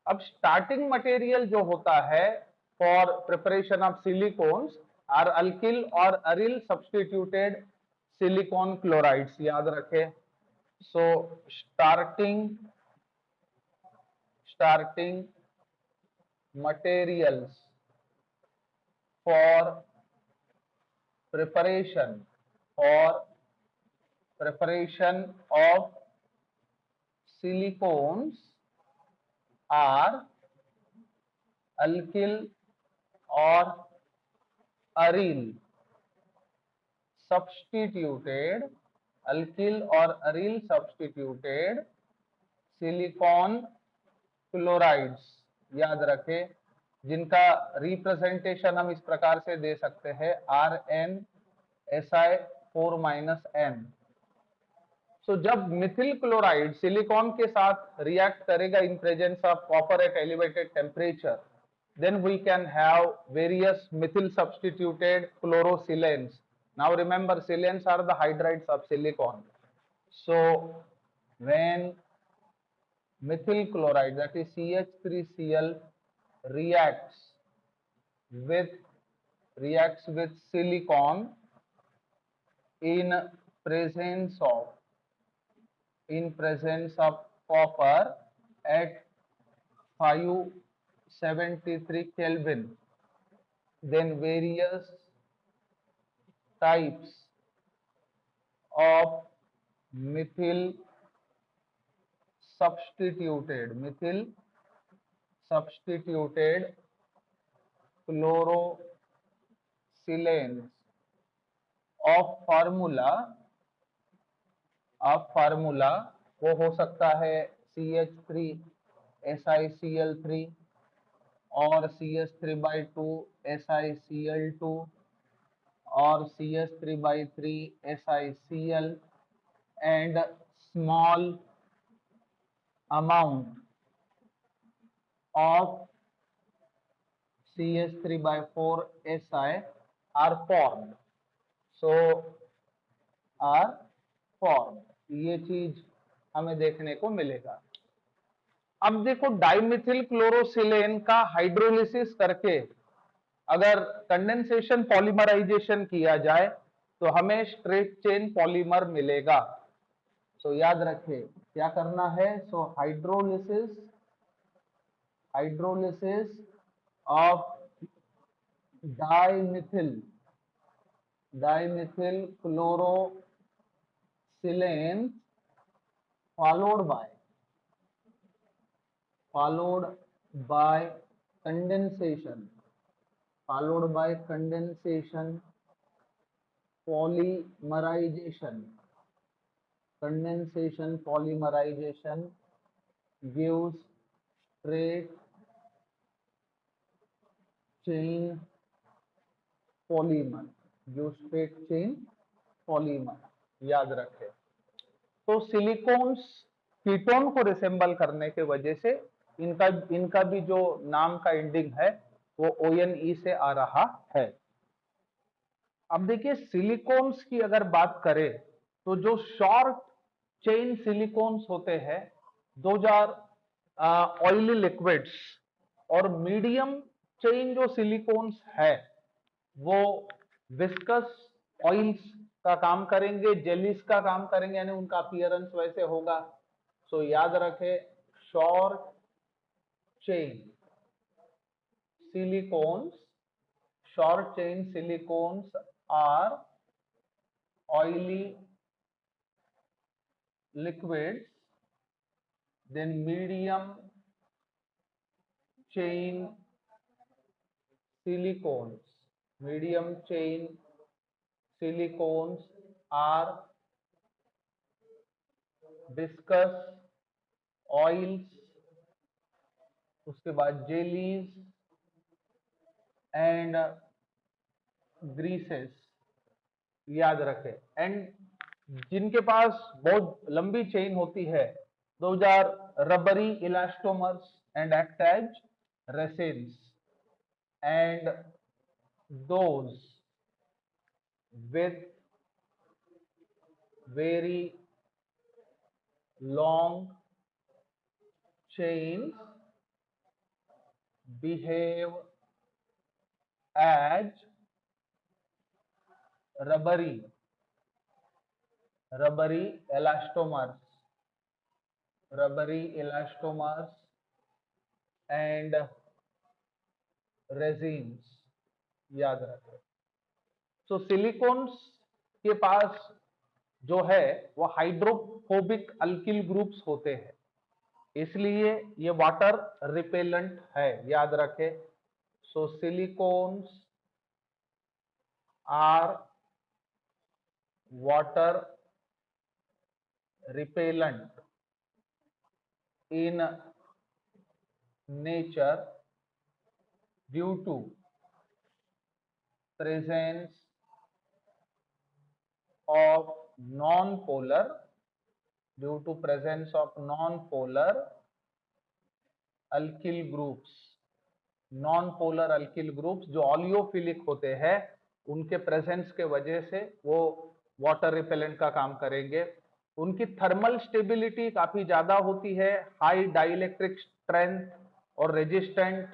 [SPEAKER 2] अब स्टार्टिंग मटेरियल जो होता है for preparation of silicones are alkyl और अरिल सब्स्टिट्यूटेड सिलिकॉन क्लोराइड्स, याद रखें। So starting materials for preparation of silicones are alkyl or aryl substituted silicon chlorides, याद रखें, जिनका रिप्रेजेंटेशन हम इस प्रकार से दे सकते हैं RnSi4-N। सो जब मिथिल क्लोराइड सिलिकॉन के साथ रिएक्ट करेगा in presence of copper at elevated temperature, then we can have various methyl substituted chlorosilanes। now remember silanes are the hydrides of silicon। So when methyl chloride, that is CH3Cl, reacts with silicon in presence of copper at 573 Kelvin, then various types of methyl substituted chlorosilanes of formula वो हो सकता है CH3 SiCl3 और CH3/2 SiCl2 और CH3/3 SiCl and small amount of CH3/4 Si are formed. So are formed. ये चीज हमें देखने को मिलेगा। अब देखो डाइमिथिल क्लोरोसिलेन का हाइड्रोलिसिस करके अगर कंडेंसेशन पॉलीमराइजेशन किया जाए तो हमें स्ट्रेट चेन पॉलीमर मिलेगा। सो याद रखें क्या करना है। So hydrolysis of dimethyl chlorosilane followed by condensation polymerization gives straight chain polymer याद रखें। तो सिलिकॉन्स कीटोन को रिसेंबल करने के वजह से इनका भी जो नाम का एंडिंग है वो ONE से आ रहा है। अब देखिए सिलिकॉन्स की अगर बात करें तो जो शॉर्ट चेन सिलिकॉन्स होते हैं दोज आर ऑयली लिक्विड्स, और मीडियम चेन जो सिलिकॉन्स है वो विस्कस ऑयल्स का काम करेंगे, जेलीस का काम करेंगे, यानी उनका अपीयरेंस वैसे होगा। सो याद रखें short chain silicones are oily liquids, then medium chain silicones are viscous oils, उसके बाद जेलीज एंड ग्रीसेस याद रखें। एंड जिनके पास बहुत लंबी चेन होती है those are rubbery elastomers and act as resins, and those with very long chains behave as rubbery elastomers and resins याद रखें। सो सिलिकॉन्स के पास जो है वो हाइड्रोफोबिक अल्किल ग्रुप्स होते हैं, इसलिए ये वाटर रिपेलेंट है, याद रखें। So silicones are water repellent in nature due to presence of non-polar alkyl groups। non-polar alkyl groups जो ऑलियोफिलिक होते हैं उनके प्रेजेंस के वजह से वो वाटर रिपेलेंट का काम करेंगे। उनकी थर्मल स्टेबिलिटी काफी ज्यादा होती है, हाई डाइलेक्ट्रिक स्ट्रेंथ और रेजिस्टेंट,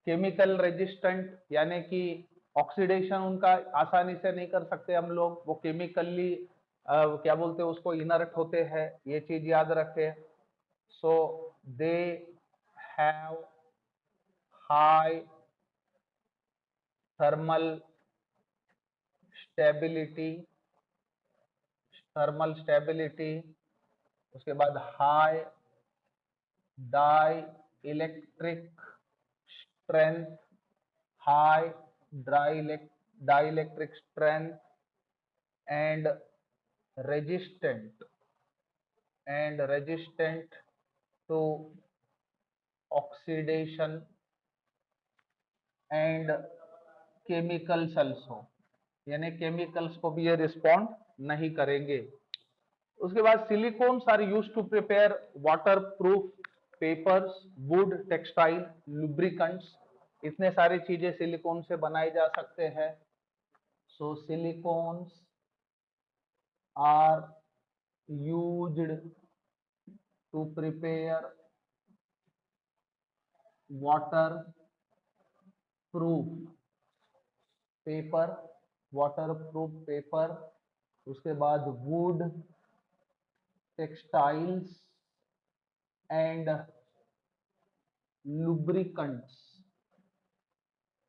[SPEAKER 2] केमिकल रेजिस्टेंट, यानी कि ऑक्सीडेशन उनका आसानी से नहीं कर सकते हम लोग, वो केमिकली क्या बोलते हैं उसको, इनर्ट होते हैं, ये चीज याद रखें। So they have high thermal stability, thermal stability, उसके बाद high dielectric strength, high dielectric strength and resistant to oxidation and chemicals also, यानी केमिकल्स को भी ये रिस्पॉन्ड नहीं करेंगे। उसके बाद silicones are used to prepare water proof papers, wood, textile, lubricants, इतने सारी चीजें सिलिकॉन से बनाए जा सकते हैं। So silicones are used to prepare water proof paper, water proof paper, उसके बाद वुड, टेक्सटाइल्स एंड लुब्रिकेंट्स।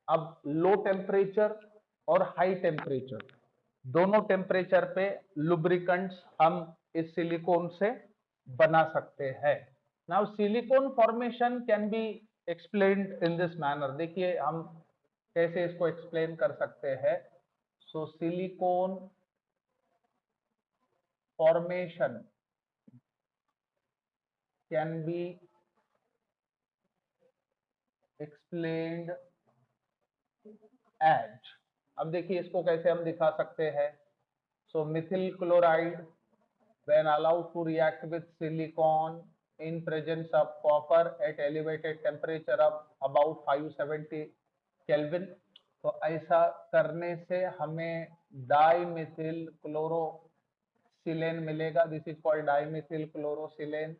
[SPEAKER 2] अब लो टेम्परेचर और हाई टेम्परेचर, दोनों टेम्परेचर पे लुब्रिकेंट्स हम इस सिलिकॉन से बना सकते हैं। Now silicone formation can be explained in this manner, देखिए हम कैसे इसको एक्सप्लेन कर सकते हैं। So silicone formation can be explained as, अब देखिए इसको कैसे हम दिखा सकते हैं। So methyl chloride when allowed to react with silicon in presence of copper at elevated temperature of about 570 Kelvin, तो ऐसा करने से हमें डाइमिथिल क्लोरोसिलेन मिलेगा, दिस इज कॉल्ड डाइमिथिल क्लोरोसिलेन।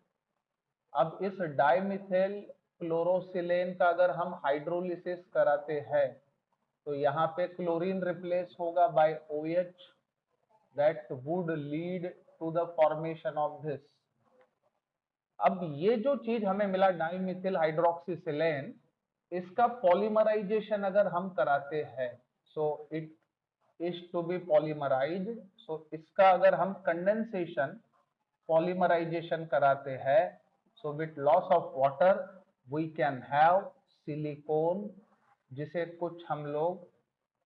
[SPEAKER 2] अब इस डाइमिथिल क्लोरोसिलेन का अगर हम हाइड्रोलिसिस कराते हैं तो यहाँ पे क्लोरीन रिप्लेस होगा bye OH, that would lead to the formation of this। अब ये जो चीज हमें मिला डाइमिथिल हाइड्रोक्सीसिलेन, इसका पॉलीमराइजेशन अगर हम कराते हैं, so it is to be polymerized, so इसका अगर हम कंडेंसेशन पॉलीमराइजेशन कराते हैं, so with loss of water we can have silicone, जिसे कुछ हम लोग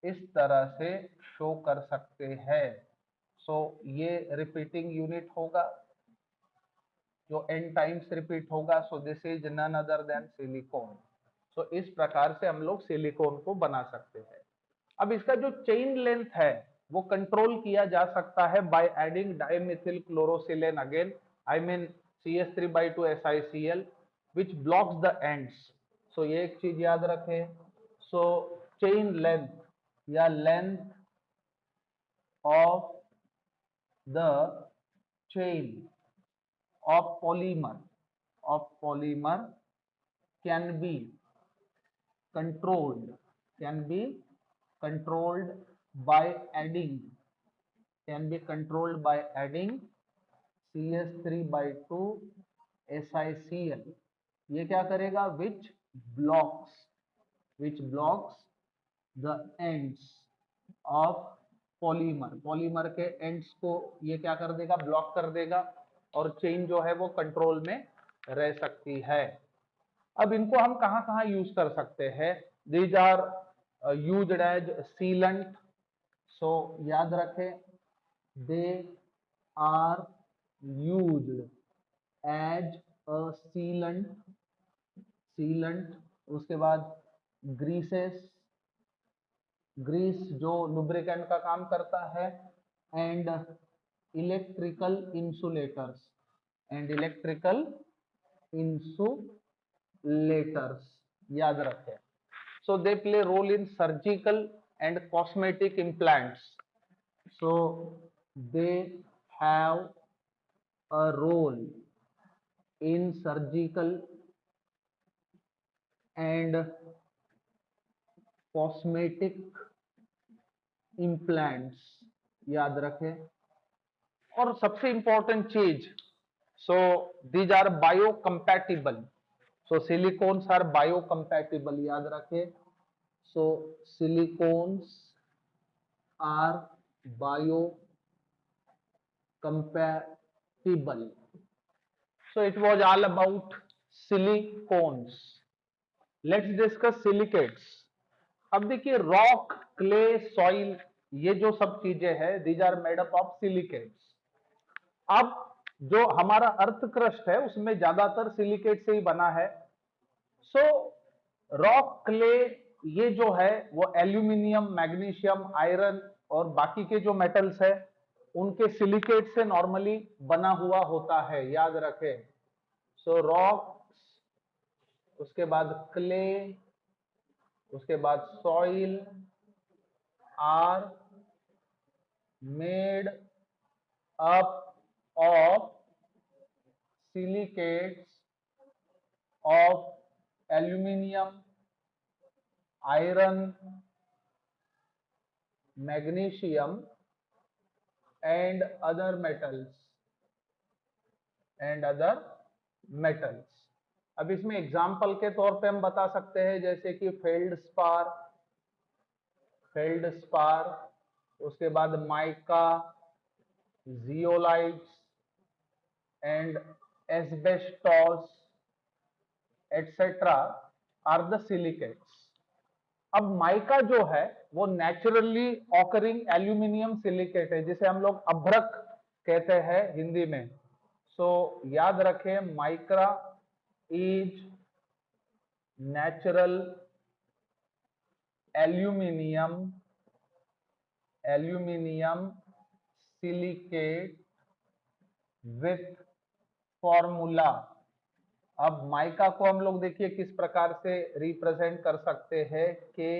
[SPEAKER 2] इस तरह से शो कर सकते हैं। सो ये रिपीटिंग यूनिट होगा जो n टाइम्स रिपीट होगा, so this is none other than silicone. सो इस प्रकार से हम लोग सिलिकॉन को बना सकते हैं। अब इसका जो चेन लेंथ है वो कंट्रोल किया जा सकता है by adding dimethyl chlorosilane again, I mean CH3/2 SiCl which blocks the ends। So ये एक चीज याद रखें। सो चेन लेंथ या length of the chain of polymer can be controlled by adding CH3/2 SiCl। ये क्या करेगा, which blocks the ends of polymer के एंड्स को ये क्या कर देगा, ब्लॉक कर देगा, और चेन जो है वो कंट्रोल में रह सकती है। अब इनको हम कहां कहां यूज कर सकते हैं, these are used as sealant. So याद रखें, they are used as a sealant. उसके बाद ग्रीस जो लुब्रिकेंट का काम करता है, एंड इलेक्ट्रिकल इंसुलेटर्स याद रखें। So they play role in surgical and cosmetic implants. So they have a role in surgical and cosmetic implants, याद रखें। और सबसे इंपॉर्टेंट चीज, so these are biocompatible, so silicones are biocompatible, याद रखें। So silicones are biocompatible. So it was all about silicones. Let's discuss silicates. अब देखिए rock, clay, soil, ये जो सब चीजें हैं, these are made up of silicates. अब जो हमारा अर्थ क्रस्ट है उसमें ज्यादातर सिलिकेट से ही बना है। सो रॉक, क्ले, ये जो है वो एल्यूमिनियम, मैग्नीशियम, आयरन और बाकी के जो मेटल्स है उनके सिलिकेट से नॉर्मली बना हुआ होता है, याद रखें। सो रॉक्स, उसके बाद क्ले, उसके बाद soil are made up of silicates of aluminium, iron, magnesium and other metals. अब इसमें एग्जाम्पल के तौर पे हम बता सकते हैं जैसे कि फेल्डस्पार, उसके बाद mica, zeolites and asbestos etcetera are the silicates. अब माइका जो है वो नेचुरली ऑकरिंग एल्यूमिनियम सिलिकेट है, जिसे हम लोग अभ्रक कहते हैं हिंदी में। सो याद रखें, mica is natural aluminium silicate with formula. अब माइका को हम लोग देखिए किस प्रकार से रिप्रेजेंट कर सकते हैं, K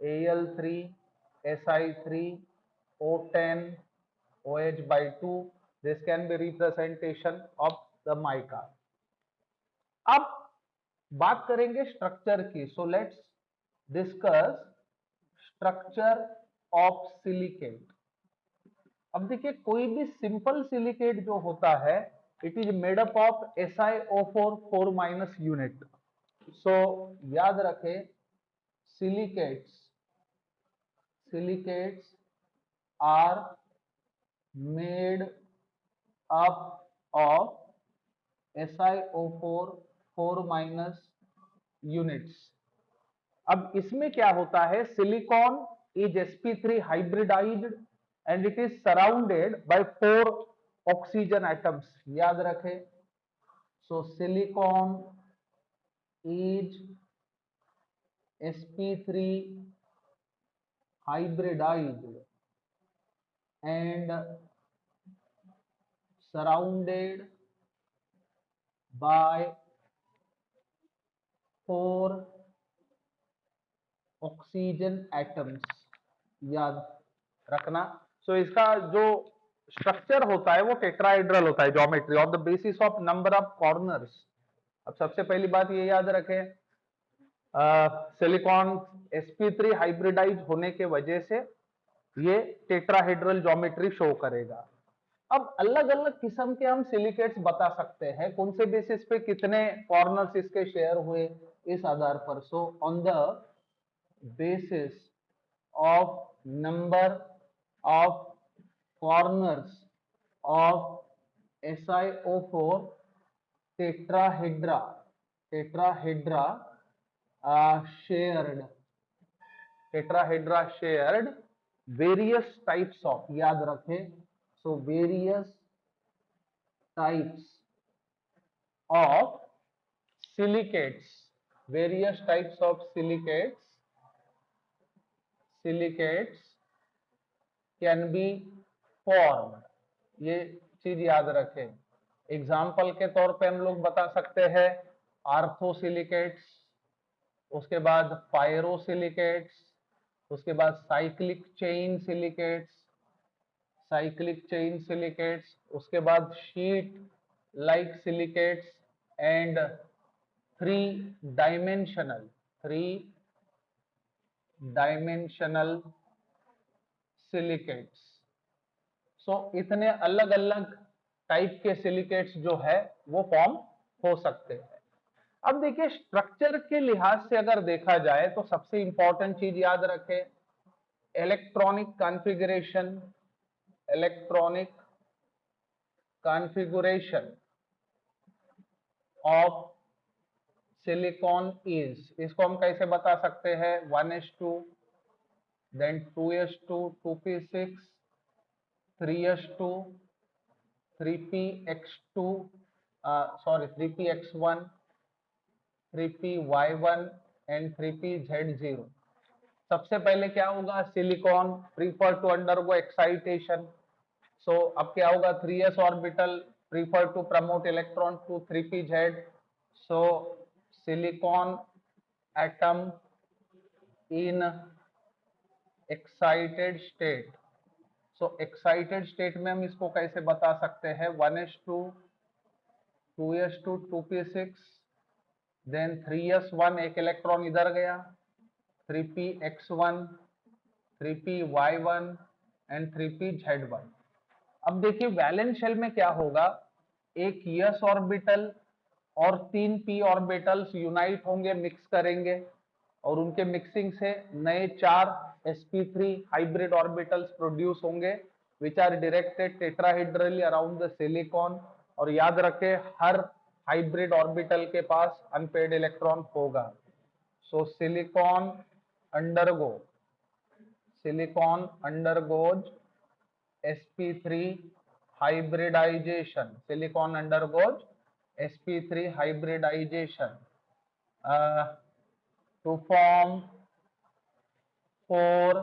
[SPEAKER 2] Al3Si3O10 OH/2, this can be representation of the mica. अब बात करेंगे स्ट्रक्चर की। So let's discuss structure of silicate. अब देखिए कोई भी सिंपल सिलिकेट जो होता है, it is made up of SiO4 4- unit. So याद रखें, silicates are made up of SiO4 4- units. अब इसमें क्या होता है, silicon is sp3 hybridized and it is surrounded by 4 oxygen atoms, याद रखें। so silicon is sp3 hybridized and surrounded by 4 oxygen atoms, याद रखना। सो इसका जो स्ट्रक्चर होता है वो टेट्राहेड्रल होता है, geometry on the basis of number of corners. अब सबसे पहली बात ये याद रखें, सिलिकॉन sp3 हाइब्रिडाइज होने के वजह से ये टेट्राहेड्रल ज्योमेट्री शो करेगा। अब अलग अलग किस्म के हम सिलिकेट्स बता सकते हैं, कौन से बेसिस पे कितने कॉर्नर्स इसके शेयर हुए इस आधार पर। So on the basis of number of corners of SiO4 tetrahedra shared various types of, याद रखें। so various types of silicates can be form, ये चीज याद रखें। एग्जाम्पल के तौर पे हम लोग बता सकते हैं आर्थोसिलिकेट्स, उसके बाद पायरोसिलिकेट्स, उसके बाद cyclic chain silicates, cyclic chain silicates, उसके बाद sheet like silicates and three dimensional silicates. So इतने अलग अलग टाइप के सिलिकेट्स जो है वो फॉर्म हो सकते हैं। अब देखिए स्ट्रक्चर के लिहाज से अगर देखा जाए तो सबसे इंपॉर्टेंट चीज याद रखें, electronic configuration of silicon is, इसको हम कैसे बता सकते हैं, 1s2, then 2s2, 2p6, 3s2, 3px2, sorry 3px1, 3py1 and 3pz0। सबसे पहले क्या होगा, silicon prefer to undergo excitation. So अब क्या होगा, 3s orbital prefer to promote electron to 3pz। So silicon atom in excited state. So excited state में हम इसको कैसे बता सकते हैं, 1s2, 2s2, 2p6, then 3s1, एक इलेक्ट्रॉन इधर गया, 3px1, 3py1 एंड 3pz1। अब देखिए वैलेंस शेल में क्या होगा, एक s ऑर्बिटल और 3 p ऑर्बिटल्स यूनाइट होंगे, मिक्स करेंगे, और उनके मिक्सिंग से नए 4 sp3 हाइब्रिड ऑर्बिटल्स प्रोड्यूस होंगे which are directed tetrahedrally around the silicon. और याद रखें हर हाइब्रिड ऑर्बिटल के पास अनपेयर्ड इलेक्ट्रॉन होगा। सो silicon undergoes sp3 hybridization, silicon undergoes sp3 hybridization to form 4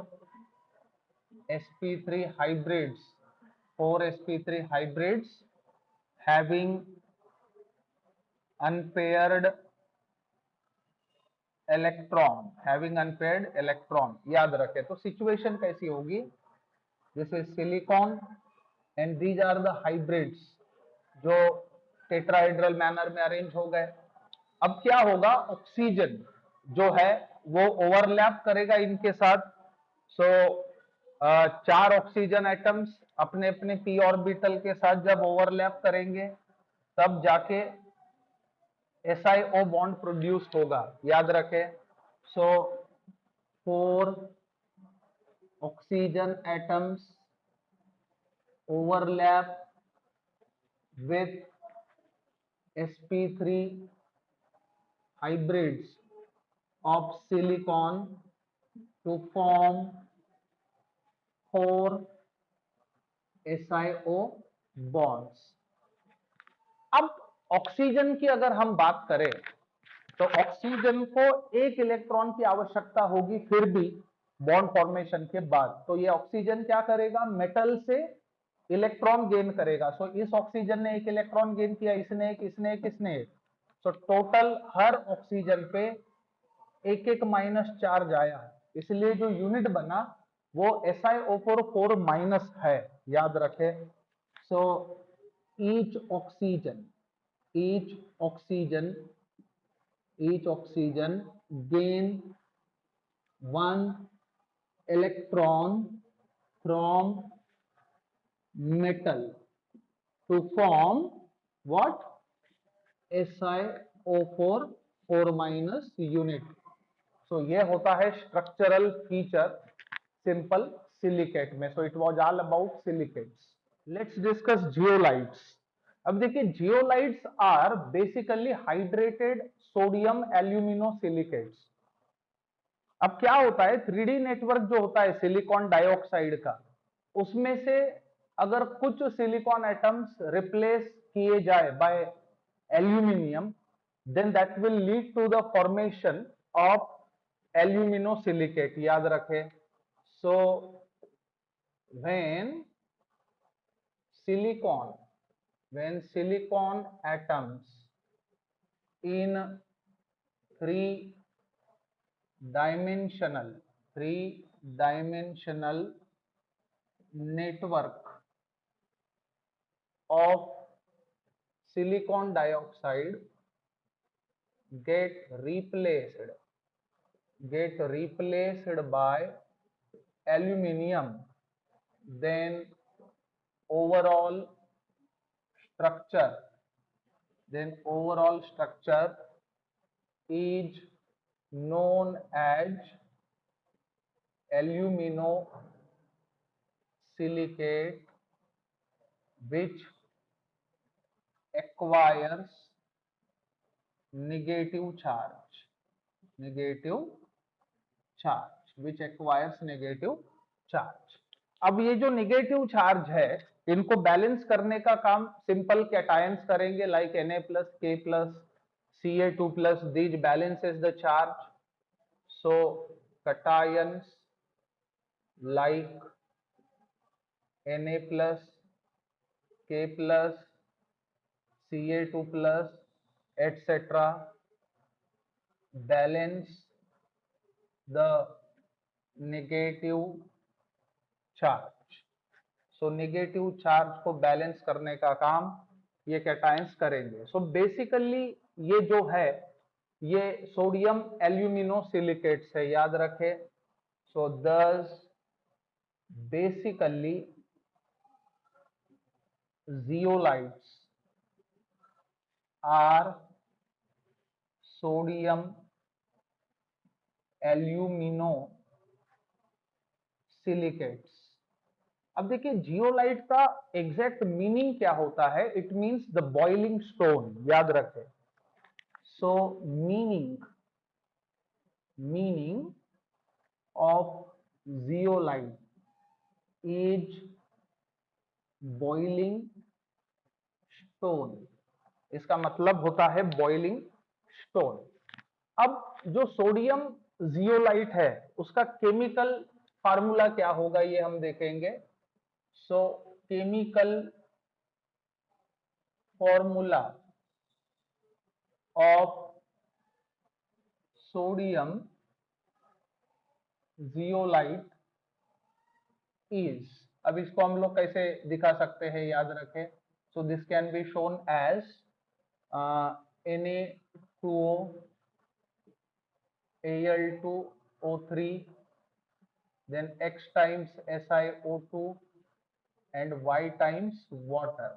[SPEAKER 2] sp3 hybrids, 4 sp3 hybrids having unpaired electron. याद रखें तो situation कैसी होगी, जैसे silicon and these are the hybrids जो टेट्राहेड्रल मैनर में अरेंज हो गए। अब क्या होगा, ऑक्सीजन जो है वो ओवरलैप करेगा इनके साथ। सो 4 ऑक्सीजन एटम्स अपने अपने पी ऑर्बिटल के साथ जब ओवरलैप करेंगे तब जाके SiO बॉन्ड प्रोड्यूस होगा, याद रखें। सो 4 oxygen atoms overlap with sp3 hybrids of silicon to form 4 SiO bonds। अब ऑक्सीजन की अगर हम बात करें तो ऑक्सीजन को एक इलेक्ट्रॉन की आवश्यकता होगी फिर भी बॉन्ड फॉर्मेशन के बाद। तो ये ऑक्सीजन क्या करेगा, मेटल से इलेक्ट्रॉन गेन करेगा। सो इस ऑक्सीजन ने एक इलेक्ट्रॉन गेन किया, इसने एक, इसने एक, इसने एक। सो टोटल हर ऑक्सीजन पे एक एक माइनस चार्ज आया, इसलिए जो यूनिट बना वो SiO4 4 माइनस है, याद रखे। So each oxygen gain 1 electron from metal to form what, SiO4 4 minus unit। So ये होता है स्ट्रक्चरल फीचर सिंपल सिलिकेट में। So it was all about silicates. Let's discuss zeolites. अब देखिए zeolites are basically hydrated sodium alumino silicates. अब क्या होता है, 3D नेटवर्क जो होता है सिलिकॉन डाइऑक्साइड का, उसमें से अगर कुछ सिलिकॉन एटम्स रिप्लेस किए जाए by aluminium, then that will lead to the formation of alumino silicate, याद रखें। सो when silicon atoms in three dimensional network of silicon dioxide get replaced by aluminium, then overall structure is known as aluminosilicate, which acquires negative charge, which acquires negative charge. अब ये जो negative charge है, इनको balance करने का काम simple cations करेंगे, like Na plus K plus Ca2 plus, these balances the charge. So cations like Na plus K plus Ca2 plus etc. balance the negative charge. So negative charge को balance करने का काम ये cations करेंगे. So basically ये जो है ये सोडियम एल्यूमिनोसिलिकेट्स है, याद रखें. सो दस basically zeolites are sodium aluminosilicates. अब देखिए जियोलाइट का एग्जैक्ट मीनिंग क्या होता है. It means the boiling stone, याद रखें. सो meaning of zeolite is boiling stone. इसका मतलब होता है बॉइलिंग स्टोन. अब जो सोडियम जियोलाइट है उसका केमिकल फार्मूला क्या होगा ये हम देखेंगे. सो chemical formula of sodium zeolite is, अब इसको हम लोग कैसे दिखा सकते हैं, याद रखें. So this can be shown as Na2O Al2O3 then X times SiO2 and Y times water.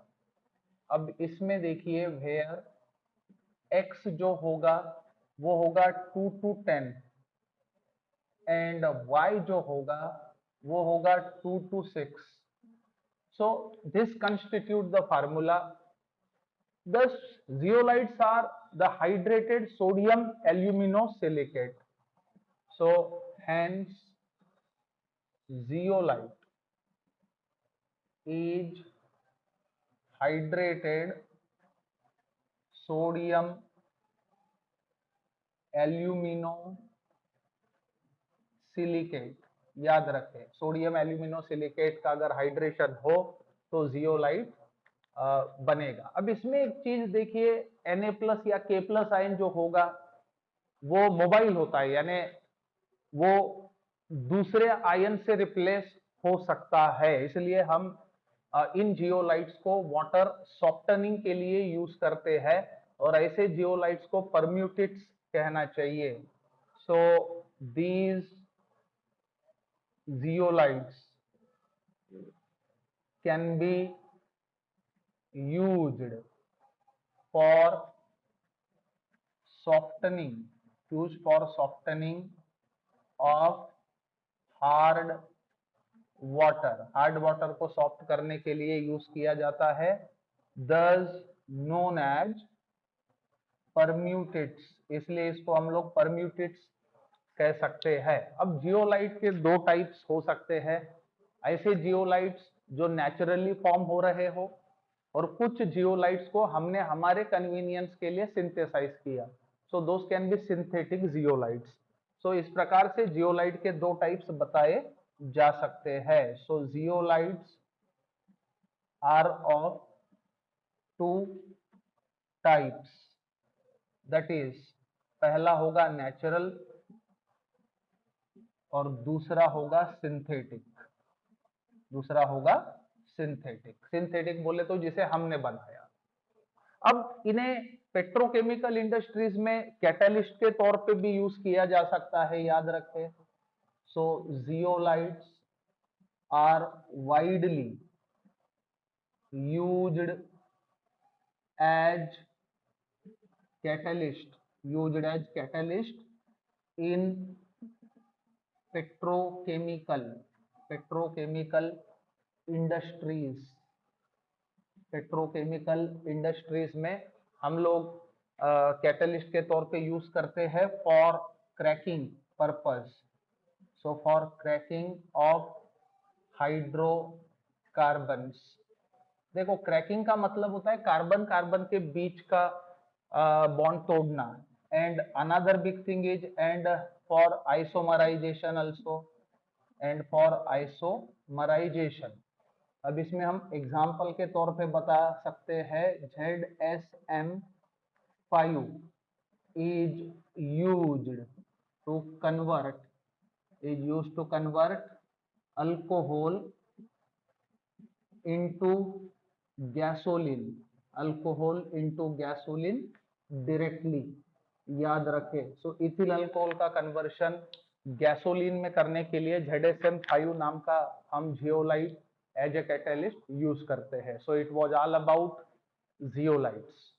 [SPEAKER 2] अब इसमें देखिए where X जो होगा वो होगा 2 to 10 and Y जो होगा वो होगा 2 to 6. So this constitute the formula. Thus zeolites are the hydrated sodium aluminosilicate. So hence zeolite is hydrated sodium aluminosilicate. याद रखें सोडियम एल्यूमिनोसिलिकेट का अगर हाइड्रेशन हो तो जियोलाइट बनेगा. अब इसमें एक चीज देखिए, Na प्लस या K प्लस आयन जो होगा वो मोबाइल होता है, यानी वो दूसरे आयन से रिप्लेस हो सकता है. इसलिए हम इन जियोलाइट्स को वाटर सॉफ्टनिंग के लिए यूज करते हैं और ऐसे जियोलाइट्स को परम्यूटेट्स कहना चाहिए. So these zeolites can be used for softening of hard water को सॉफ्ट करने के लिए यूज किया जाता है. thus known as permutates, इसलिए इसको हम लोग permutates कह सकते हैं. अब जियोलाइट के दो टाइप्स हो सकते हैं. ऐसे जियोलाइट्स जो नेचुरली फॉर्म हो रहे हो और कुछ जियोलाइट्स को हमने हमारे कन्वीनियंस के लिए सिंथेसाइज किया. सो दोस कैन बी सिंथेटिक जियोलाइट्स. सो इस प्रकार से जियोलाइट के दो टाइप्स बताए जा सकते हैं. So zeolites are of two types, that is पहला होगा नेचुरल और दूसरा होगा सिंथेटिक. सिंथेटिक बोले तो जिसे हमने बनाया। अब इन्हें पेट्रोकेमिकल इंडस्ट्रीज में कैटलिस्ट के तौर पे भी यूज किया जा सकता है, याद रखें। So zeolites are widely used as catalyst in petrochemical industries में हम लोग कैटलिस्ट के तौर पे यूज करते हैं for cracking purpose. So for cracking of hydrocarbons. देखो क्रैकिंग का मतलब होता है कार्बन कार्बन के बीच का बॉन्ड तोड़ना, and another big thing is and for isomerisation also, and for isomerisation. अब इसमें हम एग्जांपल के तौर पे बता सकते हैं ZSM5 is used to convert alcohol into gasoline directly, याद रखें। सो इथिल अल्कोहल का कन्वर्शन गैसोलीन में करने के लिए ZSM5 नाम का हम zeolite as a catalyst use करते हैं। So it was all about zeolites.